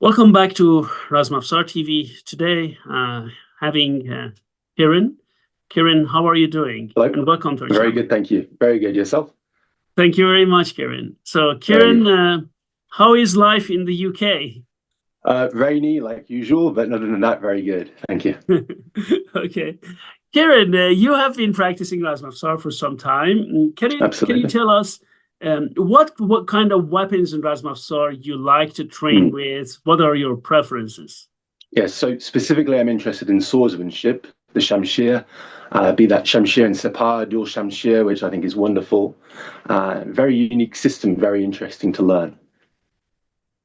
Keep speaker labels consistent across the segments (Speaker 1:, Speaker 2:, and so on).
Speaker 1: Welcome back to Razmafzar TV. Today, having Kieran. Kieran, how are you doing?
Speaker 2: Hello.
Speaker 1: And welcome to our
Speaker 2: Very
Speaker 1: channel.
Speaker 2: good, thank you. Very good. Yourself?
Speaker 1: Thank you very much, Kieran. So, Kieran, how is life in the UK?
Speaker 2: Rainy, like usual, but other than that, very good. Thank you.
Speaker 1: Okay. Kieran, you have been practicing Razmafzar for some time. Can you tell us what kind of weapons in Razmafzar you like to train with? What are your preferences?
Speaker 2: Yes, so specifically I'm interested in swordsmanship, the Shamshir, be that Shamshir and Separ, dual Shamshir, which I think is wonderful. Very unique system, very interesting to learn.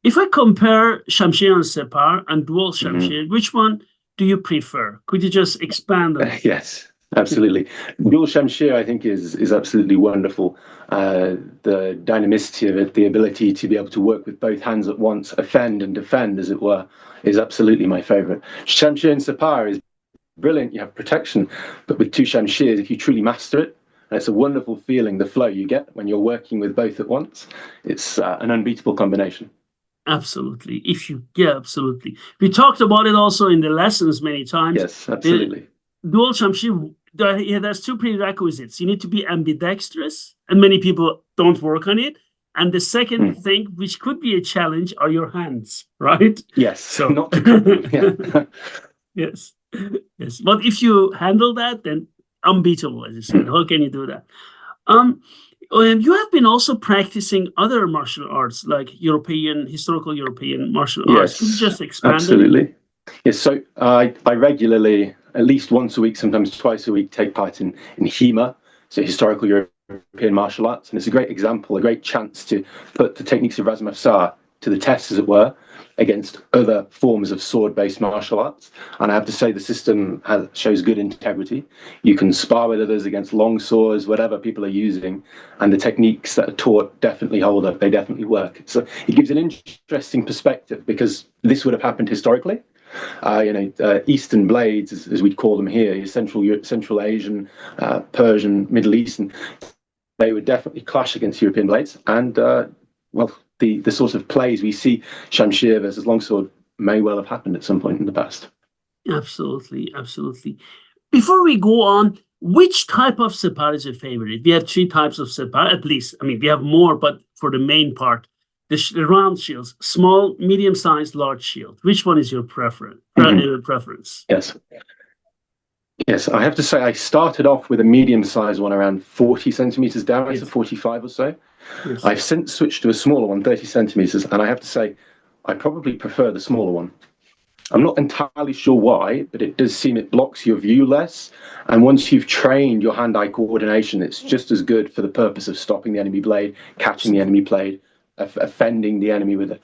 Speaker 1: If I compare Shamshir and Separ and dual Shamshir, which one do you prefer? Could you just expand on it?
Speaker 2: Yes, absolutely. Dual Shamshir, I think, is absolutely wonderful. The dynamicity of it, the ability to be able to work with both hands at once, offend and defend, as it were, is absolutely my favorite. Shamshir and Separ is brilliant. You have protection, but with two Shamshirs, if you truly master it, and it's a wonderful feeling, the flow you get when you're working with both at once. It's an unbeatable combination.
Speaker 1: Absolutely. Absolutely. We talked about it also in the lessons many times.
Speaker 2: Yes, absolutely.
Speaker 1: Dual Shamshir, there's two prerequisites. You need to be ambidextrous, and many people don't work on it. And the second thing, which could be a challenge, are your hands, right?
Speaker 2: Yes,
Speaker 1: so
Speaker 2: not to
Speaker 1: Yes, yes. But if you handle that, then unbeatable, as you said. How can you do that? You have been also practicing other martial arts, like historical European martial arts. Could you just expand
Speaker 2: absolutely.
Speaker 1: on it?
Speaker 2: Yes, so I regularly, at least once a week, sometimes twice a week, take part in HEMA, so historical European martial arts. And it's a great example, a great chance to put the techniques of Razmafzar to the test, as it were, against other forms of sword-based martial arts. And I have to say the system shows good integrity. You can spar with others against long swords, whatever people are using, and the techniques that are taught definitely hold up, they definitely work. So it gives an interesting perspective, because this would have happened historically. Eastern blades, as we'd call them here, Central Asian, Persian, Middle Eastern, they would definitely clash against European blades. And, well, the sort of plays we see, Shamshir versus longsword, may well have happened at some point in the past.
Speaker 1: Absolutely, absolutely. Before we go on, which type of Separ is your favorite? We have three types of Separ, at least. I mean, we have more, but for the main part, the round shields, small, medium-sized, large shield. Which one is your preference?
Speaker 2: Yes, I have to say I started off with a medium-sized one around 40 centimeters down, so 45 or so.
Speaker 1: Yes.
Speaker 2: I've since switched to a smaller one, 30 centimeters, and I have to say I probably prefer the smaller one. I'm not entirely sure why, but it does seem it blocks your view less. And once you've trained your hand-eye coordination, it's just as good for the purpose of stopping the enemy blade, catching the enemy blade, offending the enemy with it.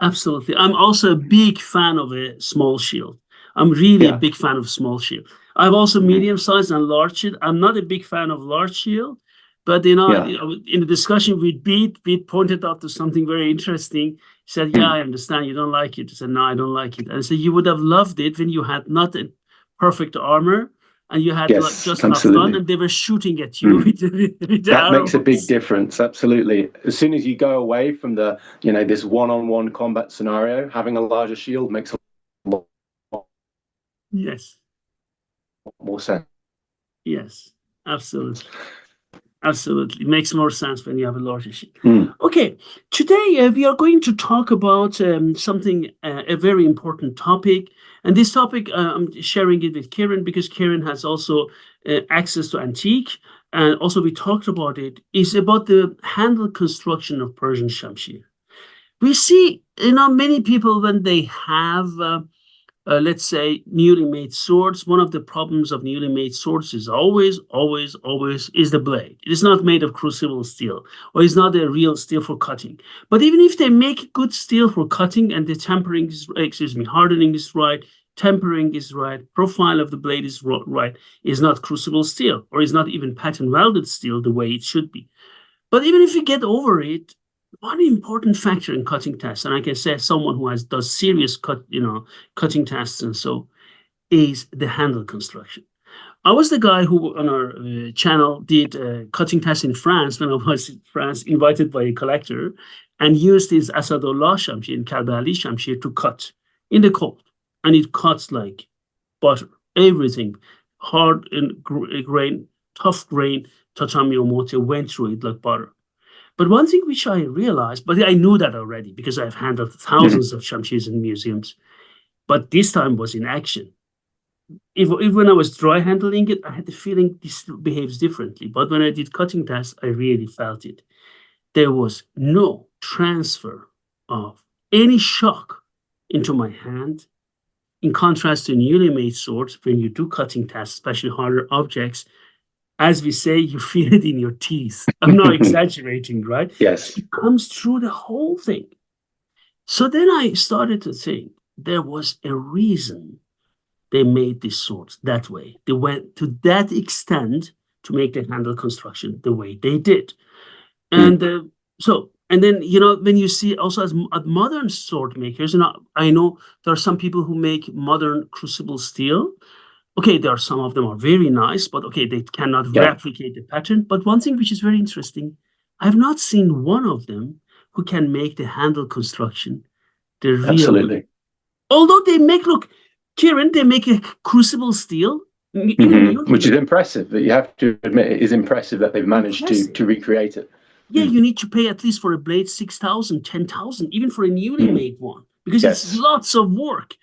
Speaker 1: Absolutely. I'm also a big fan of a small shield. I'm really a big fan of small shield. I've also medium-sized and large shield. I'm not a big fan of large shield, but in the discussion with Beat pointed out to something very interesting. He said, yeah, I understand you don't like it. I said, no, I don't like it. And I said, you would have loved it when you had not a perfect armor and you had just enough fun and they were shooting at you with the
Speaker 2: arrows. Makes a big difference, absolutely. As soon as you go away from the, this one-on-one combat scenario, having a larger shield makes a lot more sense.
Speaker 1: Yes, absolutely. Absolutely. It makes more sense when you have a larger ship.
Speaker 2: Mm.
Speaker 1: Okay, today we are going to talk about something, a very important topic. And this topic, I'm sharing it with Kieran because Kieran has also access to antique. And also we talked about it, is about the handle construction of Persian Shamshir. We see, many people when they have let's say newly made swords, one of the problems of newly made swords is always is the blade. It is not made of crucible steel, or it's not a real steel for cutting. But even if they make good steel for cutting and the tempering is, hardening is right, tempering is right, profile of the blade is right, is not crucible steel, or is not even pattern welded steel the way it should be. But even if you get over it, one important factor in cutting tests, and I can say someone who does serious cutting tests and so, is the handle construction. I was the guy who on our channel did cutting tests in France when I was in France, invited by a collector, and used his Asadullah Shamshir and Kalbali Shamshir to cut in the cold, and it cuts like butter, everything, hard and grain, tough grain, tatami or mortar went through it like butter. But one thing which I realized, but I knew that already because I've handled thousands of Shamshirs in museums, but this time was in action. If when I was dry handling it, I had the feeling this behaves differently. But when I did cutting tests, I really felt it. There was no transfer of any shock into my hand. In contrast to newly made swords, when you do cutting tests, especially harder objects, as we say, you feel it in your teeth. I'm not exaggerating, right?
Speaker 2: Yes.
Speaker 1: It comes through the whole thing. So then I started to think there was a reason they made these swords that way. They went to that extent to make the handle construction the way they did. And and then, when you see also as modern sword makers, and I know there are some people who make modern crucible steel. Okay, there are some of them are very nice, but okay, they cannot replicate the pattern. But one thing which is very interesting, I've not seen one of them who can make the handle construction the real.
Speaker 2: Absolutely.
Speaker 1: Although they make, look, Kieran, they make a crucible steel.
Speaker 2: Which is impressive. You have to admit it is impressive that they've managed to recreate it.
Speaker 1: Yeah, you need to pay at least for a blade 6,000, 10,000, even for a newly made one, because it's lots of work.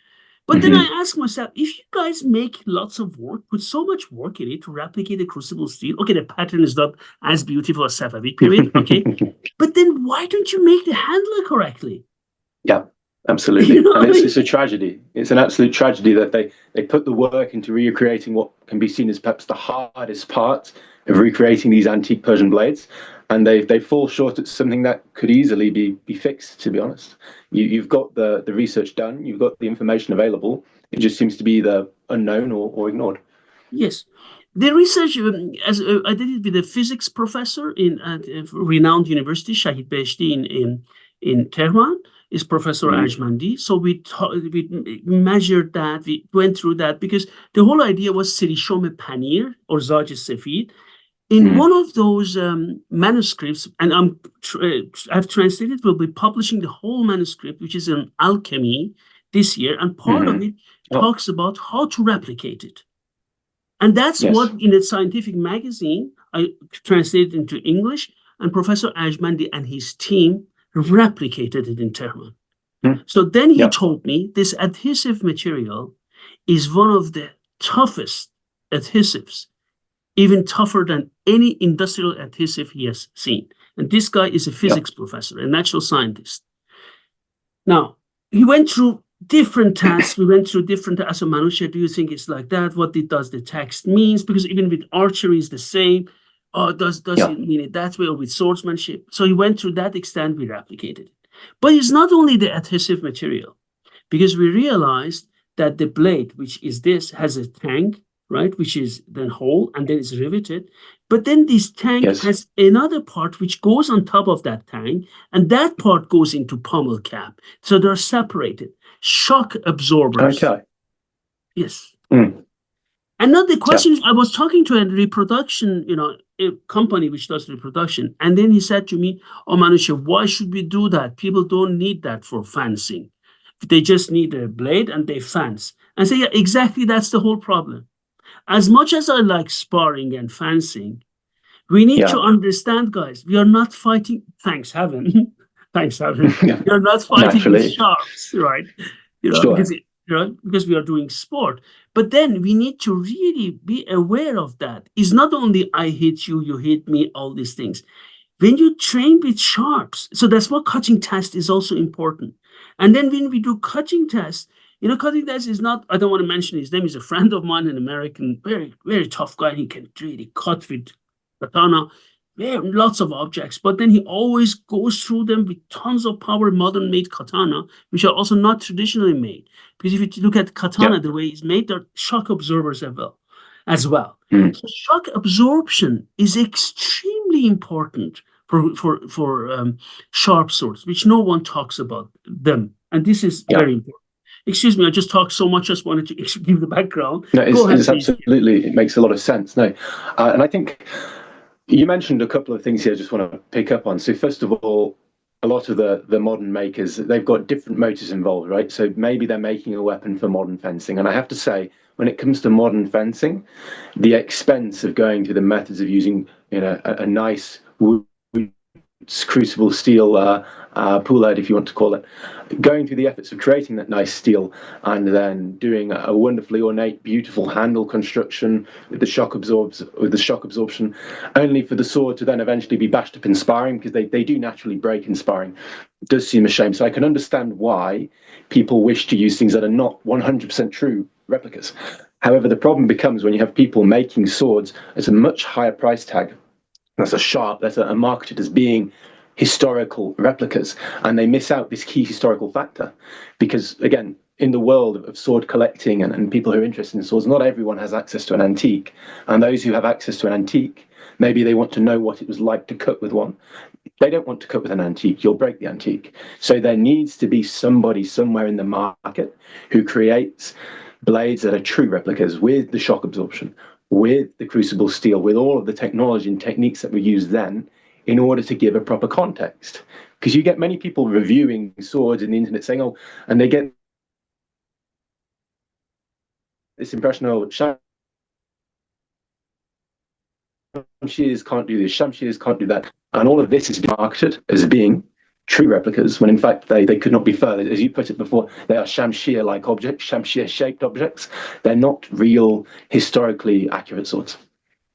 Speaker 1: But then I ask myself, if you guys make lots of work, put so much work in it to replicate a crucible steel, okay, the pattern is not as beautiful as Safavid period, okay, but then why don't you make the handle correctly?
Speaker 2: Yeah, absolutely. And it's a tragedy. It's an absolute tragedy that they put the work into recreating what can be seen as perhaps the hardest part of recreating these antique Persian blades, and they fall short at something that could easily be fixed, to be honest. You've got the research done, you've got the information available, it just seems to be the unknown or ignored.
Speaker 1: Yes. The research, as I did it with a physics professor at a renowned university, Shahid Beheshti in Tehran, is Professor Arjmandi. So we measured that, we went through that, because the whole idea was Sirishom Panir, or Zaj Sefid. In one of those manuscripts, and I've translated, we'll be publishing the whole manuscript, which is in alchemy this year, and part of it talks about how to replicate it. And that's what, in a scientific magazine, I translated into English, and Professor Arjmandi and his team replicated it in Tehran. So then he told me this adhesive material is one of the toughest adhesives, even tougher than any industrial adhesive he has seen. And this guy is a physics professor, a natural scientist. Now, he went through different tasks. We went through different tasks. So Manouchehr, do you think it's like that? What does the text means? Because even with archery is the same. Does it mean it that way, or with swordsmanship? So he went through that extent, we replicated it. But it's not only the adhesive material, because we realized that the blade, which is this, has a tank, right, which is then whole and then it's riveted. But then this tank has another part which goes on top of that tank, and that part goes into pommel cap. So they're separated. Shock absorbers. Okay. Yes. And now the question is, I was talking to a reproduction, a company which does reproduction, and then he said to me, "Oh, Manouchehr, why should we do that? People don't need that for fencing. They just need a blade and they fence." And I say, yeah, exactly, that's the whole problem. As much as I like sparring and fencing, We need to understand, guys, we are not fighting, thanks heaven, thanks heaven, we are not fighting with sharps, right? Because we are doing sport. But then we need to really be aware of that. It's not only I hit you, you hit me, all these things. When you train with sharps, so that's what cutting test is also important. And then when we do cutting tests, cutting test is not, I don't want to mention his name, he's a friend of mine, an American, very, very tough guy. He can really cut with katana, lots of objects, but then he always goes through them with tons of power, modern made katana, which are also not traditionally made. Because if you look at katana, the way it's made, they're shock absorbers as well. So shock absorption is extremely important for sharp swords, which no one talks about them. And this is very important. Excuse me, I just talked so much, just wanted to give the background.
Speaker 2: No, it's absolutely, it makes a lot of sense. No, and I think you mentioned a couple of things here I just want to pick up on. So first of all, a lot of the modern makers, they've got different motives involved, right? So maybe they're making a weapon for modern fencing. And I have to say, when it comes to modern fencing, the expense of going through the methods of using, a nice wood crucible steel pull head, if you want to call it, going through the efforts of creating that nice steel and then doing a wonderfully ornate, beautiful handle construction with the shock absorption, only for the sword to then eventually be bashed up in sparring, because they do naturally break in sparring. It does seem a shame. So I can understand why people wish to use things that are not 100% true replicas. However, the problem becomes when you have people making swords at a much higher price tag. That's marketed as being historical replicas, and they miss out this key historical factor. Because again, in the world of sword collecting and people who are interested in swords, not everyone has access to an antique, and those who have access to an antique, maybe they want to know what it was like to cut with one. They don't want to cut with an antique, you'll break the antique. So there needs to be somebody somewhere in the market who creates blades that are true replicas with the shock absorption, with the crucible steel, with all of the technology and techniques that were used then, in order to give a proper context. Because you get many people reviewing swords in the internet saying, oh, and they get this impression, oh, Shamshirs can't do this, Shamshirs can't do that. And all of this is marketed as being true replicas, when in fact they could not be further. As you put it before, they are Shamshir-like objects, Shamshir-shaped objects. They're not real, historically accurate swords.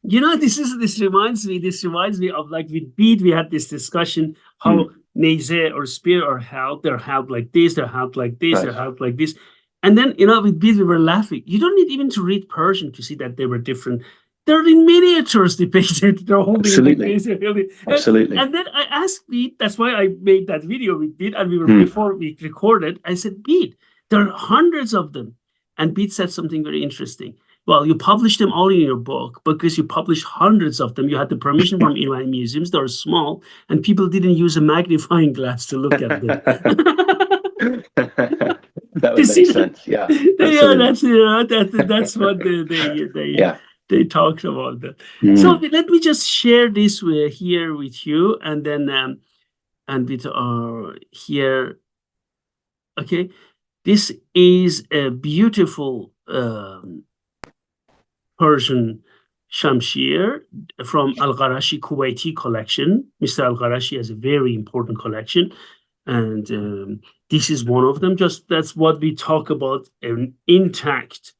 Speaker 1: This reminds me of, like, with bead, we had this discussion how neyze or spear are held. They're held like this, they're held like this, they're held like this. And then, with bead, we were laughing. You don't need even to read Persian to see that they were different. They're in miniatures depicted. They're holding
Speaker 2: Absolutely.
Speaker 1: Like this.
Speaker 2: Absolutely.
Speaker 1: And then I asked Beat, that's why I made that video with Beat, and before we recorded, I said, Beat, there are hundreds of them. And Beat said something very interesting. Well, you published them all in your book because you published hundreds of them. You had the permission from Iranian museums. They were small, and people didn't use a magnifying glass to look at them.
Speaker 2: That would make sense. Yeah,
Speaker 1: that's what they talked about that. So let me just share this here with you, and then and with our here. Okay, this is a beautiful Persian Shamshir from Alqarashi Kuwaiti collection. Mr. Alqarashi has a very important collection, and this is one of them. Just that's what we talk about, an intact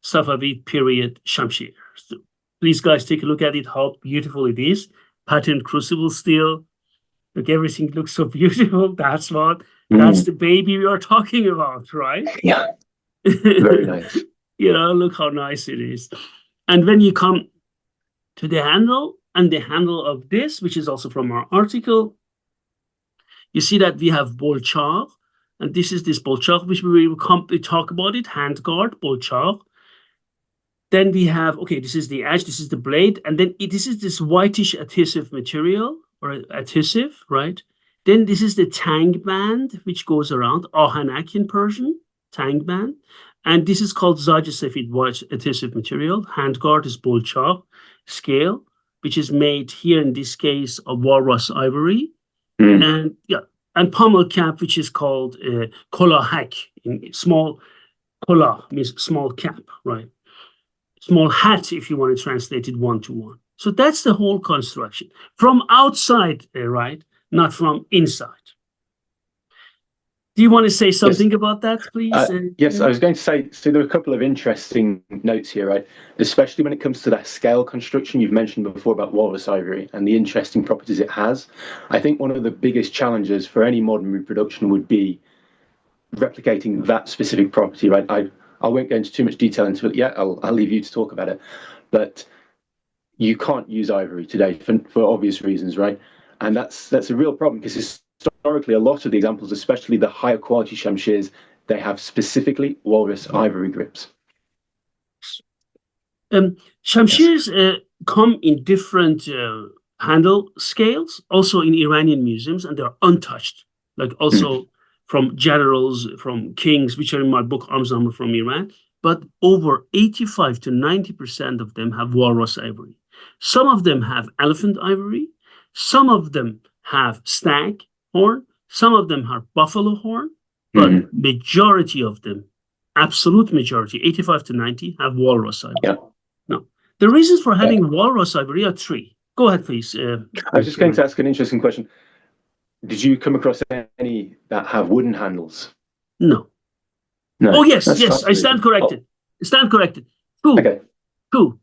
Speaker 1: Safavid period Shamshir. So please, guys, take a look at it, how beautiful it is. Patterned crucible steel. Look, everything looks so beautiful. That's the baby we are talking about, right?
Speaker 2: Yeah, very nice.
Speaker 1: Look how nice it is. And when you come to the handle, and the handle of this, which is also from our article, you see that we have bolchagh, and this is this bolchagh, which we will talk about it, handguard, bolchagh. Then we have, this is the edge, this is the blade, and then this is this whitish adhesive material, or adhesive, right? Then this is the tang band, which goes around, ahanak in Persian, tang band. And this is called zaj safid, white adhesive material. Handguard is bolchagh scale, which is made here in this case of walrus ivory. And pommel cap, which is called kolahak, small kolah means small cap, right? Small hat, if you want to translate it one-to-one. So that's the whole construction. From outside, right? Not from inside. Do you want to say something about that, please?
Speaker 2: Yes, I was going to say, so there are a couple of interesting notes here, right? Especially when it comes to that scale construction you've mentioned before about walrus ivory and the interesting properties it has. I think one of the biggest challenges for any modern reproduction would be replicating that specific property, right? I won't go into too much detail into it yet. I'll leave you to talk about it. But you can't use ivory today for obvious reasons, right? And that's a real problem because historically, a lot of the examples, especially the higher quality Shamshirs, they have specifically walrus ivory grips.
Speaker 1: Shamshirs come in different handle scales, also in Iranian museums, and they're untouched. Like also from generals, from kings, which are in my book, Arms Number from Iran. But over 85 to 90% of them have walrus ivory. Some of them have elephant ivory. Some of them have stag horn. Some of them have buffalo horn. But majority of them, absolute majority, 85 to 90, have walrus ivory.
Speaker 2: Yeah.
Speaker 1: Now, the reasons for having walrus ivory are three. Go ahead, please.
Speaker 2: I was just going to ask an interesting question. Did you come across any that have wooden handles?
Speaker 1: No.
Speaker 2: No.
Speaker 1: Oh, yes, yes, I stand corrected. I stand corrected. Two.
Speaker 2: Okay.
Speaker 1: Two.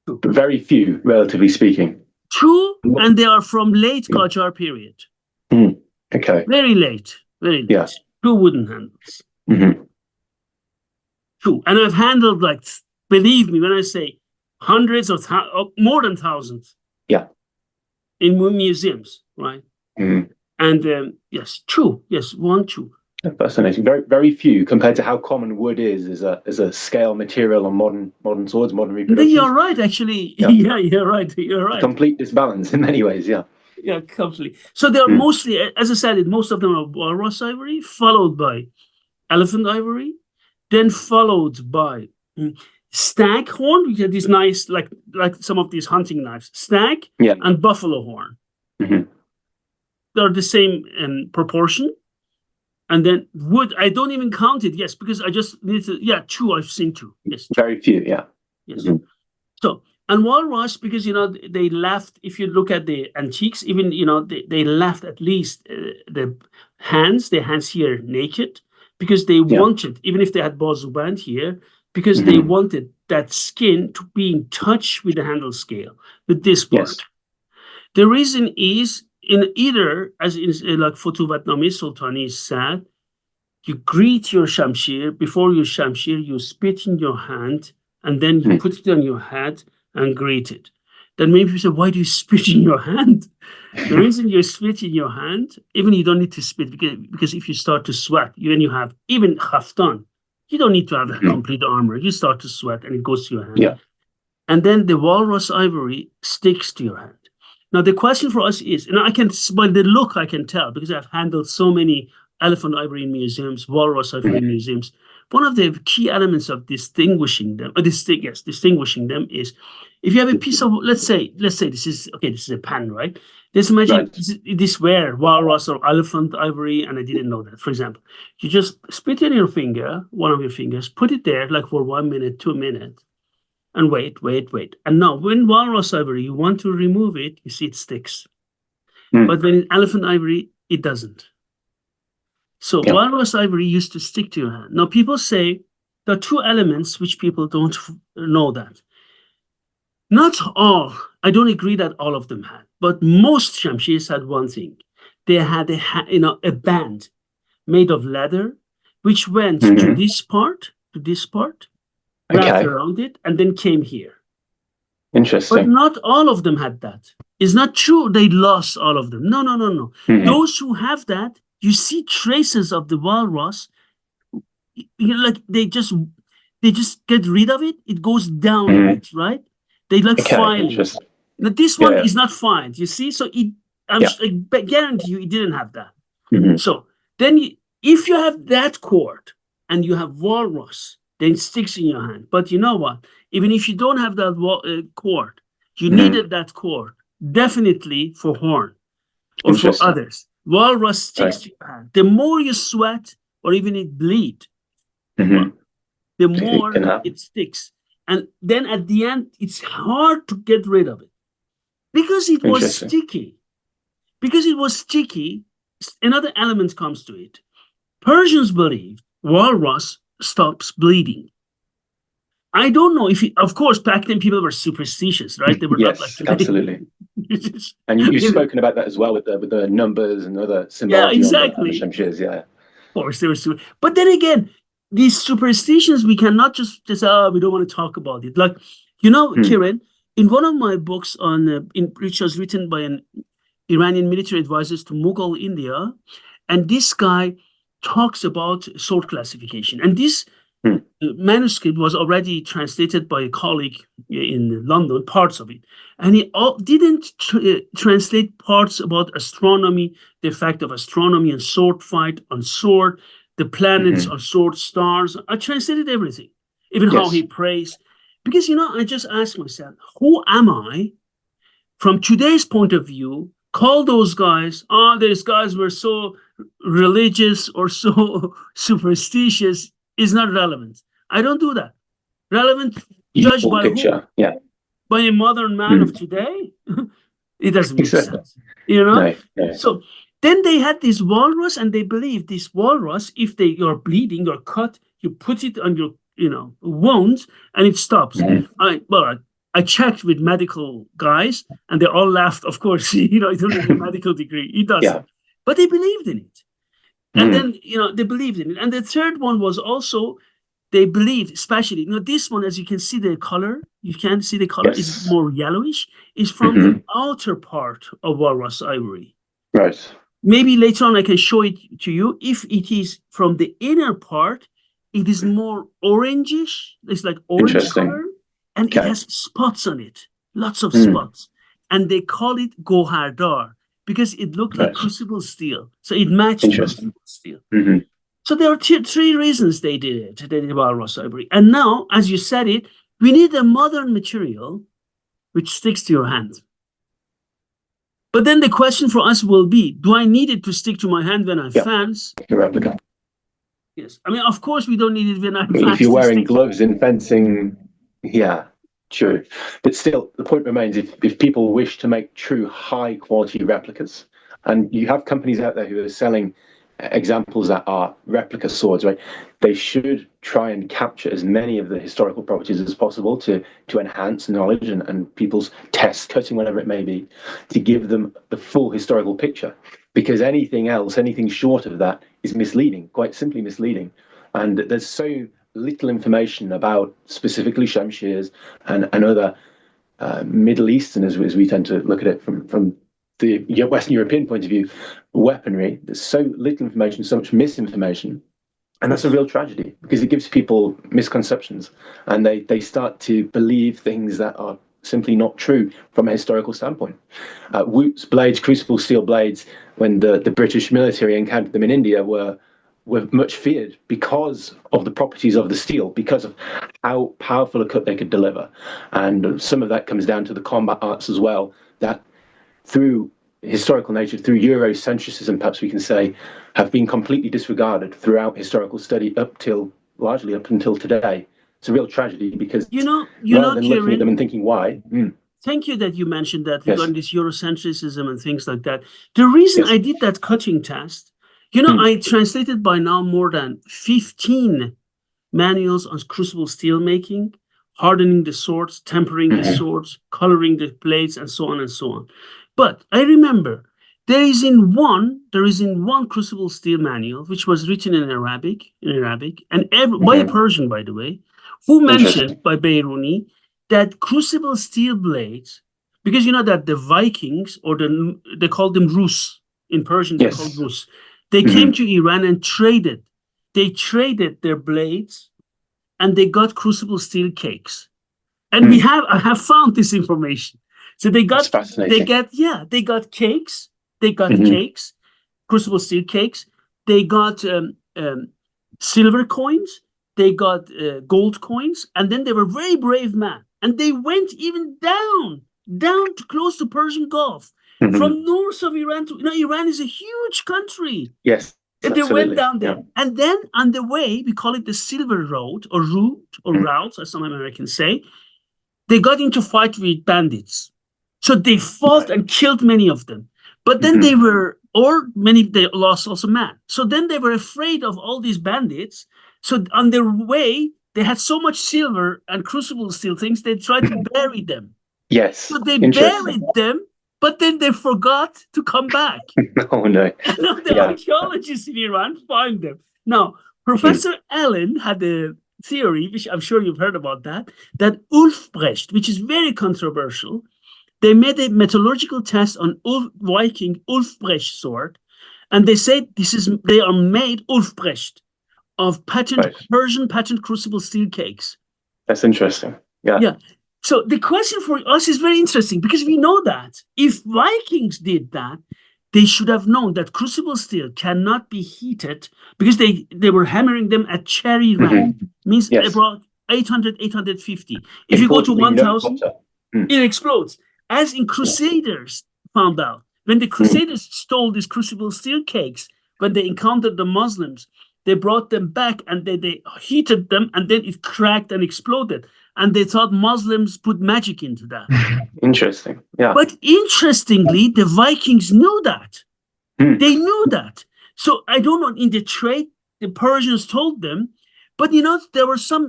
Speaker 2: But very few, relatively speaking.
Speaker 1: Two, and they are from late Qajar period.
Speaker 2: Okay.
Speaker 1: Very late. Very late.
Speaker 2: Yeah.
Speaker 1: Two wooden handles. Two. And I've handled, like, believe me when I say hundreds of more than thousands.
Speaker 2: Yeah.
Speaker 1: In museums, right? And yes, two. Yes, one, two.
Speaker 2: Fascinating. Very, very few compared to how common wood is as a scale material on modern swords, modern reproductions.
Speaker 1: You're right, actually. Yeah, you're right. You're right.
Speaker 2: Complete disbalance in many ways. Yeah.
Speaker 1: Yeah, completely. So they're mostly, as I said, most of them are walrus ivory, followed by elephant ivory, then followed by stag horn, which are these nice, like some of these hunting knives, stag and buffalo horn. They're the same proportion. And then wood, I don't even count it, yes, because I just need to, two, I've seen two. Yes.
Speaker 2: Very few, yeah.
Speaker 1: Yes. So, and walrus, because, they left, if you look at the antiques, even, they left at least their hands here naked, because they wanted, even if they had bazuband here, because they wanted that skin to be in touch with the handle scale, with this part. Yes. The reason is, in either, as in like Futuwatname Sultani said, you greet your Shamshir, before your Shamshir, you spit in your hand, and then you put it on your head and greet it. Then maybe you say, why do you spit in your hand? The reason you spit in your hand, even you don't need to spit, because if you start to sweat, when you have even khaftan, you don't need to have a complete armor. You start to sweat and it goes to your hand.
Speaker 2: Yeah.
Speaker 1: And then the walrus ivory sticks to your hand. Now, the question for us is, and I can, by the look, I can tell, because I've handled so many elephant ivory in museums, walrus ivory in museums. One of the key elements of distinguishing them, distinguishing them is, if you have a piece of, let's say this is a pen, right? Let's imagine this were walrus or elephant ivory, and I didn't know that. For example, you just spit in your finger, one of your fingers, put it there like for 1 minute, 2 minutes, and wait. And now, when walrus ivory, you want to remove it, you see it sticks. But when in elephant ivory, it doesn't. So walrus ivory used to stick to your hand. Now, people say there are two elements which people don't know that. Not all, I don't agree that all of them had, but most Shamshirs had one thing. They had a band made of leather, which went to this part, wrapped around it, and then came here.
Speaker 2: Interesting.
Speaker 1: But not all of them had that. It's not true they lost all of them. No. Those who have that, you see traces of the walrus, like they just get rid of it. It goes down a bit, right? They file it. Now this one is not filed, you see? So I guarantee you it didn't have that. So then if you have that cord and you have walrus, then it sticks in your hand. But you know what? Even if you don't have that cord, you needed that cord definitely for horn or for others. Walrus sticks to your hand. The more you sweat or even it bleed, the more it sticks. And then at the end, it's hard to get rid of it because it was sticky. Because it was sticky, another element comes to it. Persians believe walrus stops bleeding. I don't know if, of course, back then people were superstitious, right? They were not like today.
Speaker 2: Absolutely. And you've spoken about that as well with the numbers and other symbology on the Shamshirs, Of
Speaker 1: course, they were but then again, these superstitions, we cannot just we don't want to talk about it. Like, Kieran, in one of my books which was written by an Iranian military advisor to Mughal India, and this guy talks about sword classification. And this manuscript was already translated by a colleague in London, parts of it. And he didn't translate parts about astronomy, the effect of astronomy and sword fight on sword, the planets on sword, stars. I translated everything, even how he prays. Because, I just asked myself, who am I from today's point of view? Call those guys, these guys were so religious or so superstitious, is not relevant. I don't do that. Relevant, judged by who? By a modern man of today? It doesn't make sense.
Speaker 2: No.
Speaker 1: So then they had this walrus, and they believed this walrus, if you're bleeding or cut, you put it on your wounds and it stops. I checked with medical guys, and they all laughed. Of course, it doesn't have a medical degree. It doesn't. But they believed in it. And then, they believed in it. And the third one was also, they believed, especially, this one, as you can see the color, is more yellowish, is from the outer part of walrus ivory.
Speaker 2: Right.
Speaker 1: Maybe later on I can show it to you. If it is from the inner part, it is more orangish. It's like orange color. And it has spots on it, lots of spots. And they call it gohardar because it looked like crucible steel. So it matched crucible steel. So there are three reasons they did it. They did walrus ivory. And now, as you said it, we need a modern material which sticks to your hand. But then the question for us will be, do I need it to stick to my hand when I fence?
Speaker 2: Replica.
Speaker 1: Yes. I mean, of course, we don't need it when I fence.
Speaker 2: If you're wearing gloves in fencing, true. But still, the point remains, if people wish to make true high-quality replicas, and you have companies out there who are selling examples that are replica swords, right? They should try and capture as many of the historical properties as possible to enhance knowledge and people's test cutting, whatever it may be, to give them the full historical picture. Because anything else, anything short of that is misleading, quite simply misleading. And there's so little information about specifically Shamshirs and other Middle Eastern, as we tend to look at it from the Western European point of view, weaponry. There's so little information, so much misinformation. And that's a real tragedy because it gives people misconceptions and they start to believe things that are simply not true from a historical standpoint. Wootz blades, crucible steel blades, when the British military encountered them in India, were much feared because of the properties of the steel, because of how powerful a cut they could deliver. And some of that comes down to the combat arts as well, that through historical nature, through Eurocentrism, perhaps we can say, have been completely disregarded throughout historical study largely up until today. It's a real tragedy because rather than looking at them and thinking why.
Speaker 1: Thank you that you mentioned that regarding this Eurocentrism and things like that. The reason I did that cutting test, I translated by now more than 15 manuals on crucible steel making, hardening the swords, tempering the swords, coloring the blades, and so on and so on. But I remember there is in one crucible steel manual, which was written in Arabic, and by a Persian, by the way, who mentioned by Beiruni that crucible steel blades, because that the Vikings, or they called them Rus, in Persian they're called Rus, they came to Iran and traded. They traded their blades and they got crucible steel cakes. And I have found this information. So they got cakes. They got cakes, crucible steel cakes. They got silver coins. They got gold coins. And then they were very brave men. And they went even down to close to Persian Gulf. From north of Iran to, Iran is a huge country.
Speaker 2: Yes.
Speaker 1: And they went down there. And then on the way, we call it the Silver Road or route, as some Americans say, they got into fight with bandits. So they fought and killed many of them. But then they lost also man. So then they were afraid of all these bandits. So on their way, they had so much silver and crucible steel things, they tried to bury them.
Speaker 2: Yes.
Speaker 1: So they buried them, but then they forgot to come back.
Speaker 2: Oh, no.
Speaker 1: Now the archaeologists in Iran find them. Now, Professor Allen had a theory, which I'm sure you've heard about that Ulfbrecht, which is very controversial, they made a metallurgical test on Viking Ulfbrecht sword, and they said they are made Ulfbrecht of Persian patent crucible steel cakes.
Speaker 2: That's interesting. Yeah.
Speaker 1: So the question for us is very interesting because we know that if Vikings did that, they should have known that crucible steel cannot be heated because they were hammering them at cherry rank, means about 800, 850. If you go to 1000, it explodes. As in Crusaders found out, when the Crusaders stole these crucible steel cakes, when they encountered the Muslims, they brought them back and they heated them and then it cracked and exploded. And they thought Muslims put magic into that.
Speaker 2: Interesting. Yeah.
Speaker 1: But interestingly, the Vikings knew that. They knew that. So I don't know, in the trade, the Persians told them, but there were some,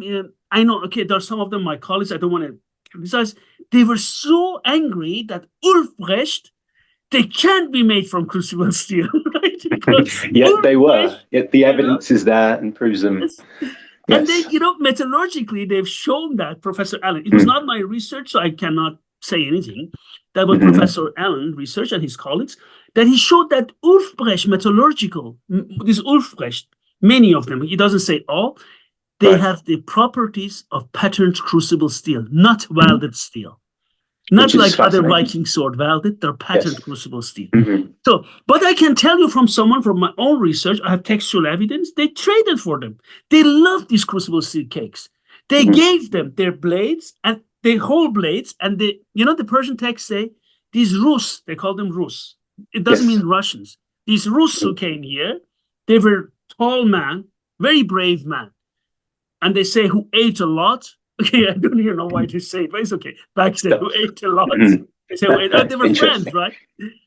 Speaker 1: I know, there are some of them, my colleagues, I don't want to criticize, they were so angry that Ulfbrecht, they can't be made from crucible steel, right?
Speaker 2: They were. Yet the evidence is there and proves them.
Speaker 1: Yes. And then, metallurgically, they've shown that, Professor Allen, it was not my research, so I cannot say anything. That was Professor Allen's research and his colleagues, that he showed that Ulfbrecht metallurgical, this Ulfbrecht, many of them, he doesn't say all, they have the properties of patterned crucible steel, not welded steel. Not like other Viking sword welded, they're patterned crucible steel. So, but I can tell you from my own research, I have textual evidence, they traded for them. They loved these crucible steel cakes. They gave them their blades and their whole blades, and the Persian texts say, these Rus, they call them Rus. It doesn't mean Russians. These Rus who came here, they were tall man, very brave man. And they say who ate a lot. Okay, I don't even know why to say it, but it's okay. Back then, who ate a lot. They say, they were friends, right?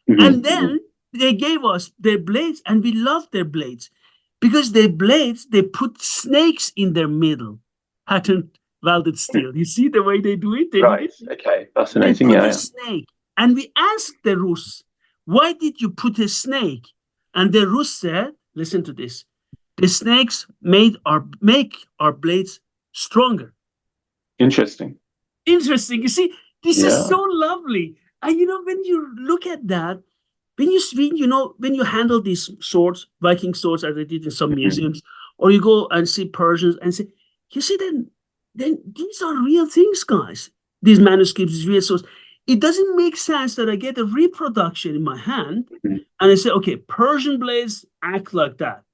Speaker 1: And then they gave us their blades, and we loved their blades because their blades, they put snakes in their middle, patterned welded steel. You see the way they do it?
Speaker 2: Okay, fascinating.
Speaker 1: They put a snake, and we asked the Rus, why did you put a snake? And the Rus said, listen to this, the snakes make our blades stronger.
Speaker 2: Interesting.
Speaker 1: You see, this is so lovely. And when you look at that, when you handle these swords, Viking swords, as they did in some museums, or you go and see Persians and say, you see, then these are real things, guys. These manuscripts, these real swords. It doesn't make sense that I get a reproduction in my hand and I say, okay, Persian blades act like that.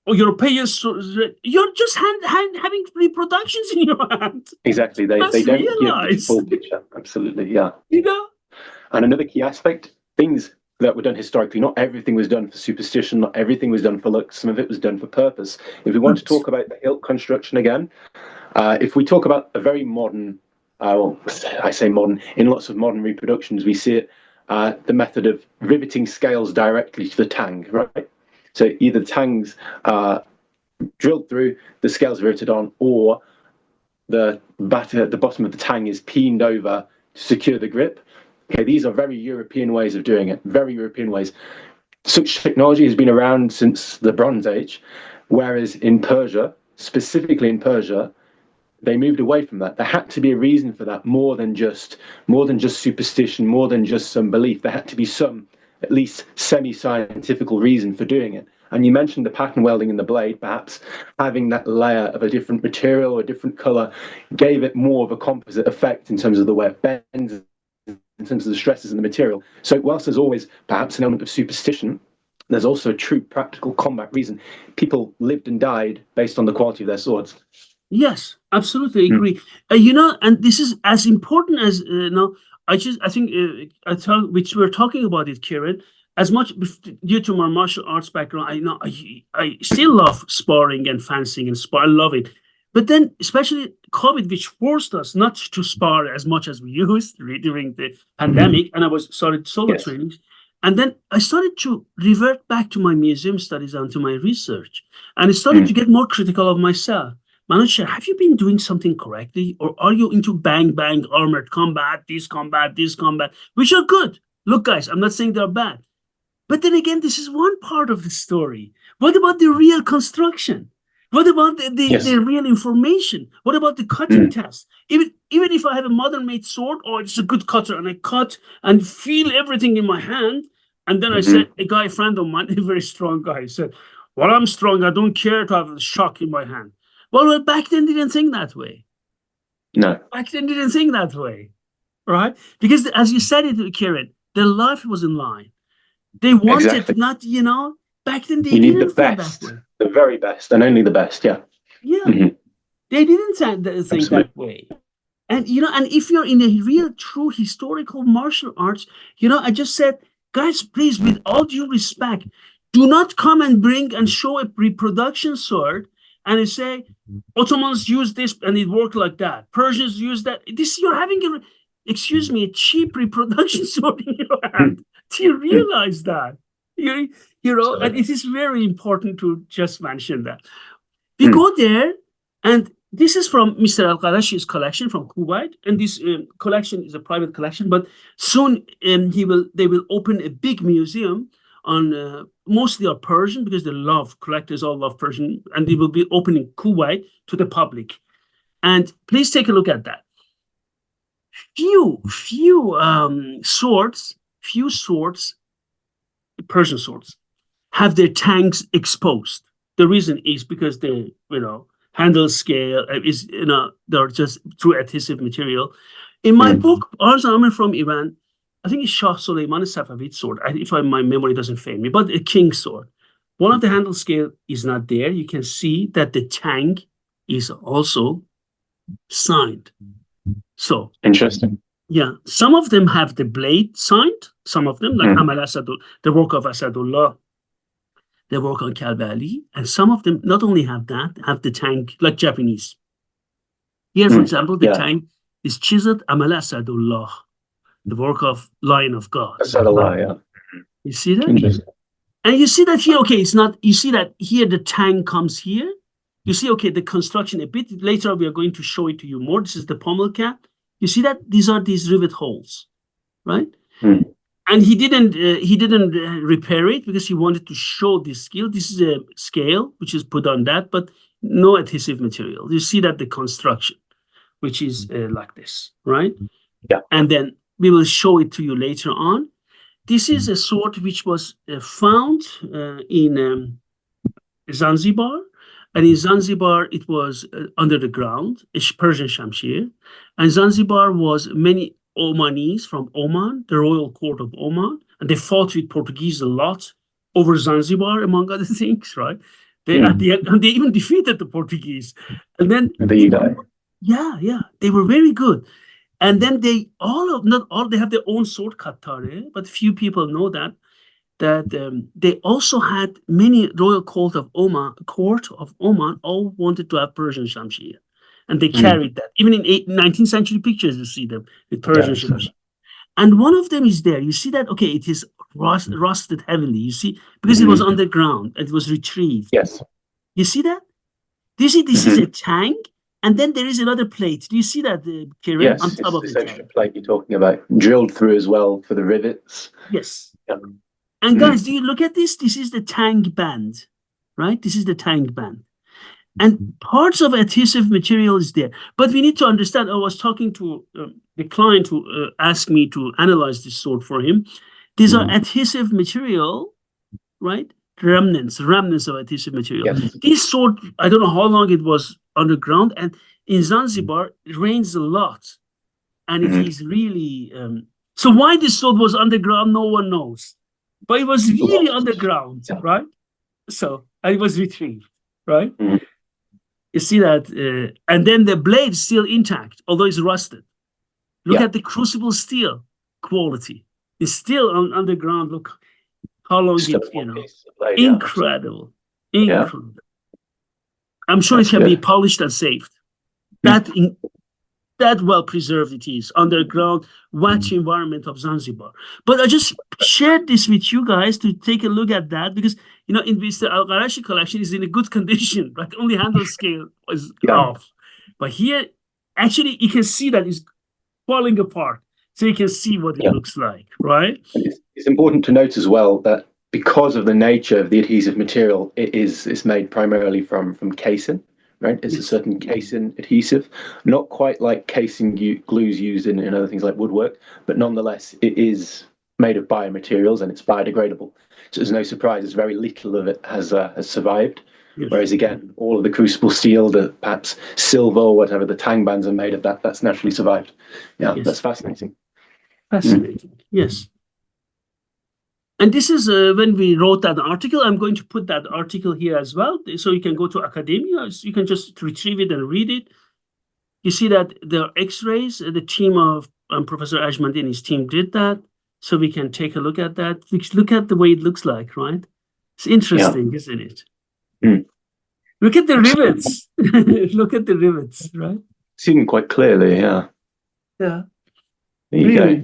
Speaker 1: Or European swords, you're just having reproductions in your hand.
Speaker 2: Exactly. They don't give the full picture. Absolutely, yeah. And another key aspect, things that were done historically, not everything was done for superstition, not everything was done for luck, some of it was done for purpose. If we want to talk about the hilt construction again, if we talk about a very modern, I say modern, in lots of modern reproductions, we see it, the method of riveting scales directly to the tang, right? So either the tangs are drilled through, the scales riveted on, or the batter at the bottom of the tang is peened over to secure the grip. Okay, these are very European ways of doing it, very European ways. Such technology has been around since the Bronze Age, whereas in Persia, specifically in Persia, they moved away from that. There had to be a reason for that, more than just superstition, more than just some belief. There had to be some, at least semi-scientific reason for doing it. And you mentioned the pattern welding in the blade, perhaps having that layer of a different material or a different color gave it more of a composite effect in terms of the way it bends, in terms of the stresses in the material. So whilst there's always perhaps an element of superstition, there's also a true practical combat reason. People lived and died based on the quality of their swords.
Speaker 1: Yes, absolutely agree. And this is as important as, I think which we're talking about it, Kieran, as much due to my martial arts background, I still love sparring and fencing and spar. I love it. But then, especially COVID, which forced us not to spar as much as we used during the pandemic, and I started solo training. And then I started to revert back to my museum studies and to my research. And I started to get more critical of myself. Manouchehr, have you been doing something correctly? Or are you into bang, armored combat, this combat, which are good. Look, guys, I'm not saying they're bad. But then again, this is one part of the story. What about the real construction? What about the real information? What about the cutting test? Even if I have a modern-made sword, it's a good cutter, and I cut and feel everything in my hand, and then I said, a friend of mine, a very strong guy, said, well, I'm strong. I don't care to have a shock in my hand. Well, back then, they didn't think that way.
Speaker 2: No.
Speaker 1: Back then, they didn't think that way, right? Because as you said it, Kieran, their life was in line. They wanted not, back then they didn't think that way.
Speaker 2: The very best, and only the best,
Speaker 1: Yeah. They didn't think that way. And, and if you're in a real, true historical martial arts, I just said, guys, please, with all due respect, do not come and bring and show a reproduction sword and say, Ottomans use this and it worked like that. Persians use that. You're having a cheap reproduction sword in your hand. Do you realize that? And it is very important to just mention that. We go there, and this is from Mr. Alqarashi's collection from Kuwait, and this collection is a private collection, but soon they will open a big museum on mostly on Persian, because collectors all love Persian, and they will be opening Kuwait to the public. And please take a look at that. Few swords, Persian swords, have their tanks exposed. The reason is because the handle scale is they're just through adhesive material. In my book, Arms and Armor from Iran, I think it's Shah Soleiman Safavid sword, my memory doesn't fail me, but a king sword. One of the handle scale is not there. You can see that the tank is also signed. So
Speaker 2: interesting.
Speaker 1: Yeah, some of them have the blade signed. Some of them, like Amal Asadullah, the work of Asadullah, the work on Kalb Ali, and some of them not only have that, have the tank like Japanese. Here, for example, the tank is chiseled Amal Asadullah, the work of Lion of God.
Speaker 2: Asadullah, yeah.
Speaker 1: You see that? And you see that here, it's not, you see that here the tank comes here. You see, the construction a bit later, we are going to show it to you more. This is the pommel cap. You see that these are these rivet holes, right? And he didn't repair it because he wanted to show this skill. This is a scale which is put on that, but no adhesive material. You see that the construction, which is like this, right?
Speaker 2: Yeah.
Speaker 1: And then we will show it to you later on. This is a sword which was found in Zanzibar. And in Zanzibar, it was under the ground, a Persian Shamshir. And Zanzibar was many Omanis from Oman, the royal court of Oman. And they fought with Portuguese a lot over Zanzibar, among other things, right? They even defeated the Portuguese. And then they were very good. And then they have their own sword katare, but few people know that they also had many royal court of Oman all wanted to have Persian Shamshir, and they carried that. Even in 19th century pictures, you see them with Persian Shamshir. And one of them is there. You see that? It is rusted heavily. You see, because it was underground and it was retrieved.
Speaker 2: Yes.
Speaker 1: You see that? Do you see this is a tank? And then there is another plate. Do you see that, Kieran?
Speaker 2: Yes,
Speaker 1: on top of
Speaker 2: this
Speaker 1: the
Speaker 2: extra plate you're talking about, drilled through as well for the rivets.
Speaker 1: Yes. Yep. And guys, do you look at this? This is the tank band, right? This is the tank band. And parts of adhesive material is there. But we need to understand, I was talking to the client who asked me to analyze this sword for him. These are adhesive material, right? Remnants of adhesive material.
Speaker 2: Yes.
Speaker 1: This sword, I don't know how long it was underground. And in Zanzibar, it rains a lot. And it is really... so why this sword was underground, no one knows. But it was really underground, right? So, and it was retrieved, right? You see that? And then the blade is still intact, although it's rusted. Look at the crucible steel quality. It's still underground. Look, how long
Speaker 2: Just
Speaker 1: it,
Speaker 2: one piece of blade,
Speaker 1: incredible.
Speaker 2: Yeah.
Speaker 1: Incredible. I'm sure
Speaker 2: That's
Speaker 1: it can
Speaker 2: good.
Speaker 1: be polished and saved. That well preserved it is, underground, wet environment of Zanzibar. But I just shared this with you guys to take a look at that because, in the Alqarashi collection is in a good condition, right? Only handle scale is off. But here, actually, you can see that it's falling apart. So you can see what it looks like, right?
Speaker 2: And it's important to note as well that because of the nature of the adhesive material, it's made primarily from casein. Right, it's a certain casein adhesive, not quite like casein glues used in other things like woodwork, but nonetheless, it is made of biomaterials and it's biodegradable. So there's no surprise, there's very little of it has survived. Yes. Whereas again, all of the crucible steel, the perhaps silver or whatever, the tang bands are made of that's naturally survived. Yeah, that's fascinating.
Speaker 1: Fascinating, yes. And this is when we wrote that article. I'm going to put that article here as well. So you can go to academia. You can just retrieve it and read it. You see that there are x-rays. The team of Professor Arjmandi and his team did that. So we can take a look at that. Look at the way it looks like, right? It's interesting, isn't it? Mm. Look at the rivets. Look at the rivets, right?
Speaker 2: Seen quite clearly, yeah.
Speaker 1: Yeah.
Speaker 2: There you go.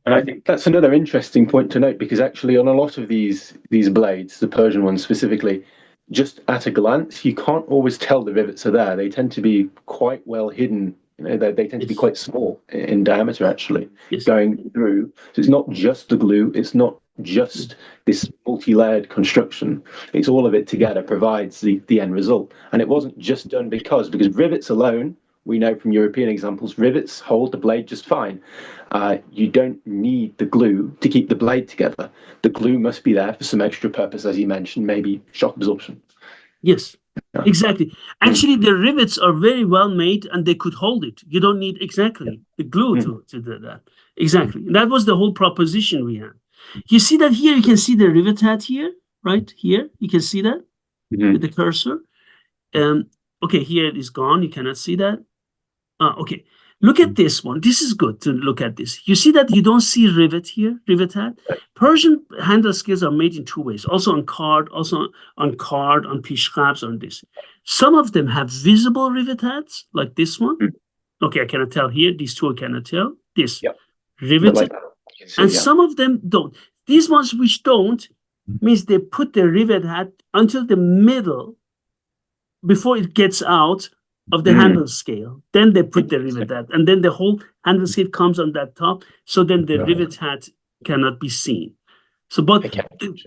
Speaker 2: And I think that's another interesting point to note because actually on a lot of these blades, the Persian ones specifically, just at a glance, you can't always tell the rivets are there. They tend to be quite well hidden. They tend to be quite small in diameter actually, going through. So it's not just the glue. It's not just this multi-layered construction. It's all of it together provides the end result. And it wasn't just done because rivets alone, we know from European examples, rivets hold the blade just fine. You don't need the glue to keep the blade together. The glue must be there for some extra purpose, as you mentioned, maybe shock absorption.
Speaker 1: Yes, exactly. Actually, the rivets are very well made and they could hold it. You don't need the glue to do that. Exactly. That was the whole proposition we had. You see that here, you can see the rivet head here, right? Here, you can see that with the cursor. Okay, here it is gone. You cannot see that. Okay, look at this one. This is good to look at this. You see that you don't see rivet here, rivet head. Persian handle scales are made in two ways, also on card, on pishkhabs, on this. Some of them have visible rivet heads, like this one. Okay, I cannot tell here. These two I cannot tell. This, riveted. And some of them don't. These ones which don't, means they put the rivet head until the middle before it gets out of the handle scale. Then they put the rivet head, and then the whole handle scale comes on that top. So then the rivet head cannot be seen. So, but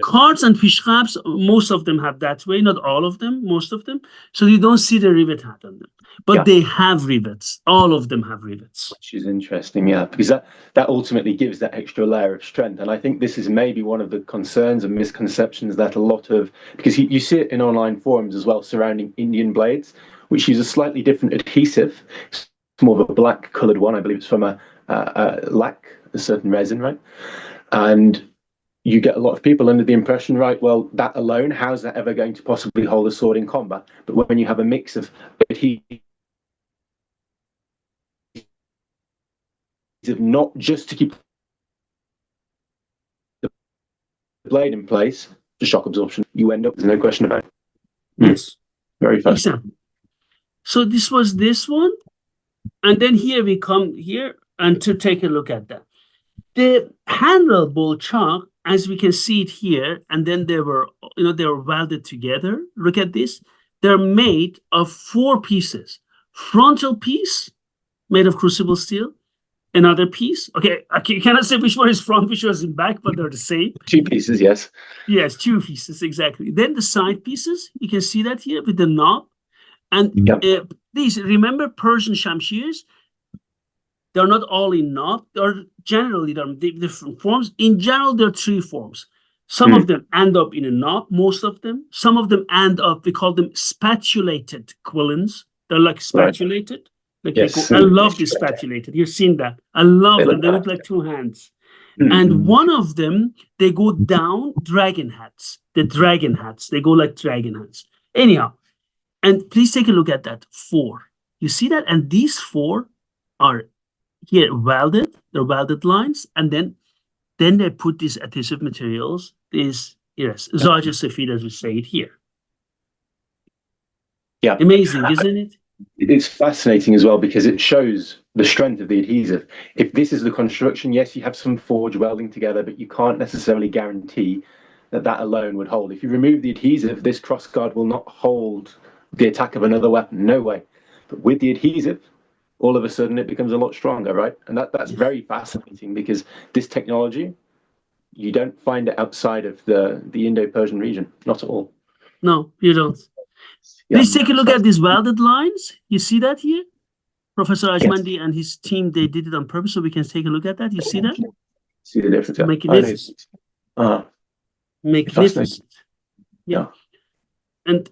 Speaker 1: cards and pishkhabs, most of them have that way. Not all of them, most of them. So you don't see the rivet head on them, but they have rivets. All of them have rivets.
Speaker 2: Which is interesting, because that ultimately gives that extra layer of strength. And I think this is maybe one of the concerns and misconceptions that a lot of, because you see it in online forums as well surrounding Indian blades, which use a slightly different adhesive. It's more of a black coloured one. I believe it's from a lac, a certain resin, right? And you get a lot of people under the impression, right, well, that alone, how's that ever going to possibly hold a sword in combat? But when you have a mix of adhesive, not just to keep the blade in place, the shock absorption, you end up, there's no question about it.
Speaker 1: Yes.
Speaker 2: Very fast.
Speaker 1: Exactly. So this was this one. And then here we come here and to take a look at that. The handle ball chalk, as we can see it here, and then they were welded together. Look at this. They're made of 4 pieces. Frontal piece made of crucible steel. Another piece. Okay, you cannot say which one is front, which one is in back, but they're the same.
Speaker 2: 2 pieces, yes.
Speaker 1: Yes, 2 pieces, exactly. Then the side pieces, you can see that here with the knob. And please remember Persian Shamshirs. They're not all in knob. They're different forms. In general, there are 3 forms. Some of them end up in a knob, most of them. Some of them end up, we call them spatulated quillins. They're like spatulated. Like I love this spatulated. You've seen that. I love them. They look like 2 hands. And one of them, they go down dragon hats. The dragon hats. They go like dragon hats. Anyhow, and please take a look at that. 4. You see that? And these 4 are here welded. They're welded lines. And then they put these adhesive materials. this, yes, Zaja Safid, as we say it here.
Speaker 2: Yeah.
Speaker 1: Amazing, isn't it?
Speaker 2: It's fascinating as well because it shows the strength of the adhesive. If this is the construction, yes, you have some forge welding together, but you can't necessarily guarantee that alone would hold. If you remove the adhesive, this crossguard will not hold the attack of another weapon. No way. But with the adhesive, all of a sudden it becomes a lot stronger, right? And that's very fascinating because this technology, you don't find it outside of the Indo-Persian region, not at all.
Speaker 1: No, you don't.
Speaker 2: Yeah.
Speaker 1: Please take a look at these welded lines. You see that here? Professor Arjmandi and his team, they did it on purpose, so we can take a look at that. You see that?
Speaker 2: See the difference? Yeah.
Speaker 1: Magnificent. Magnificent. Yeah. And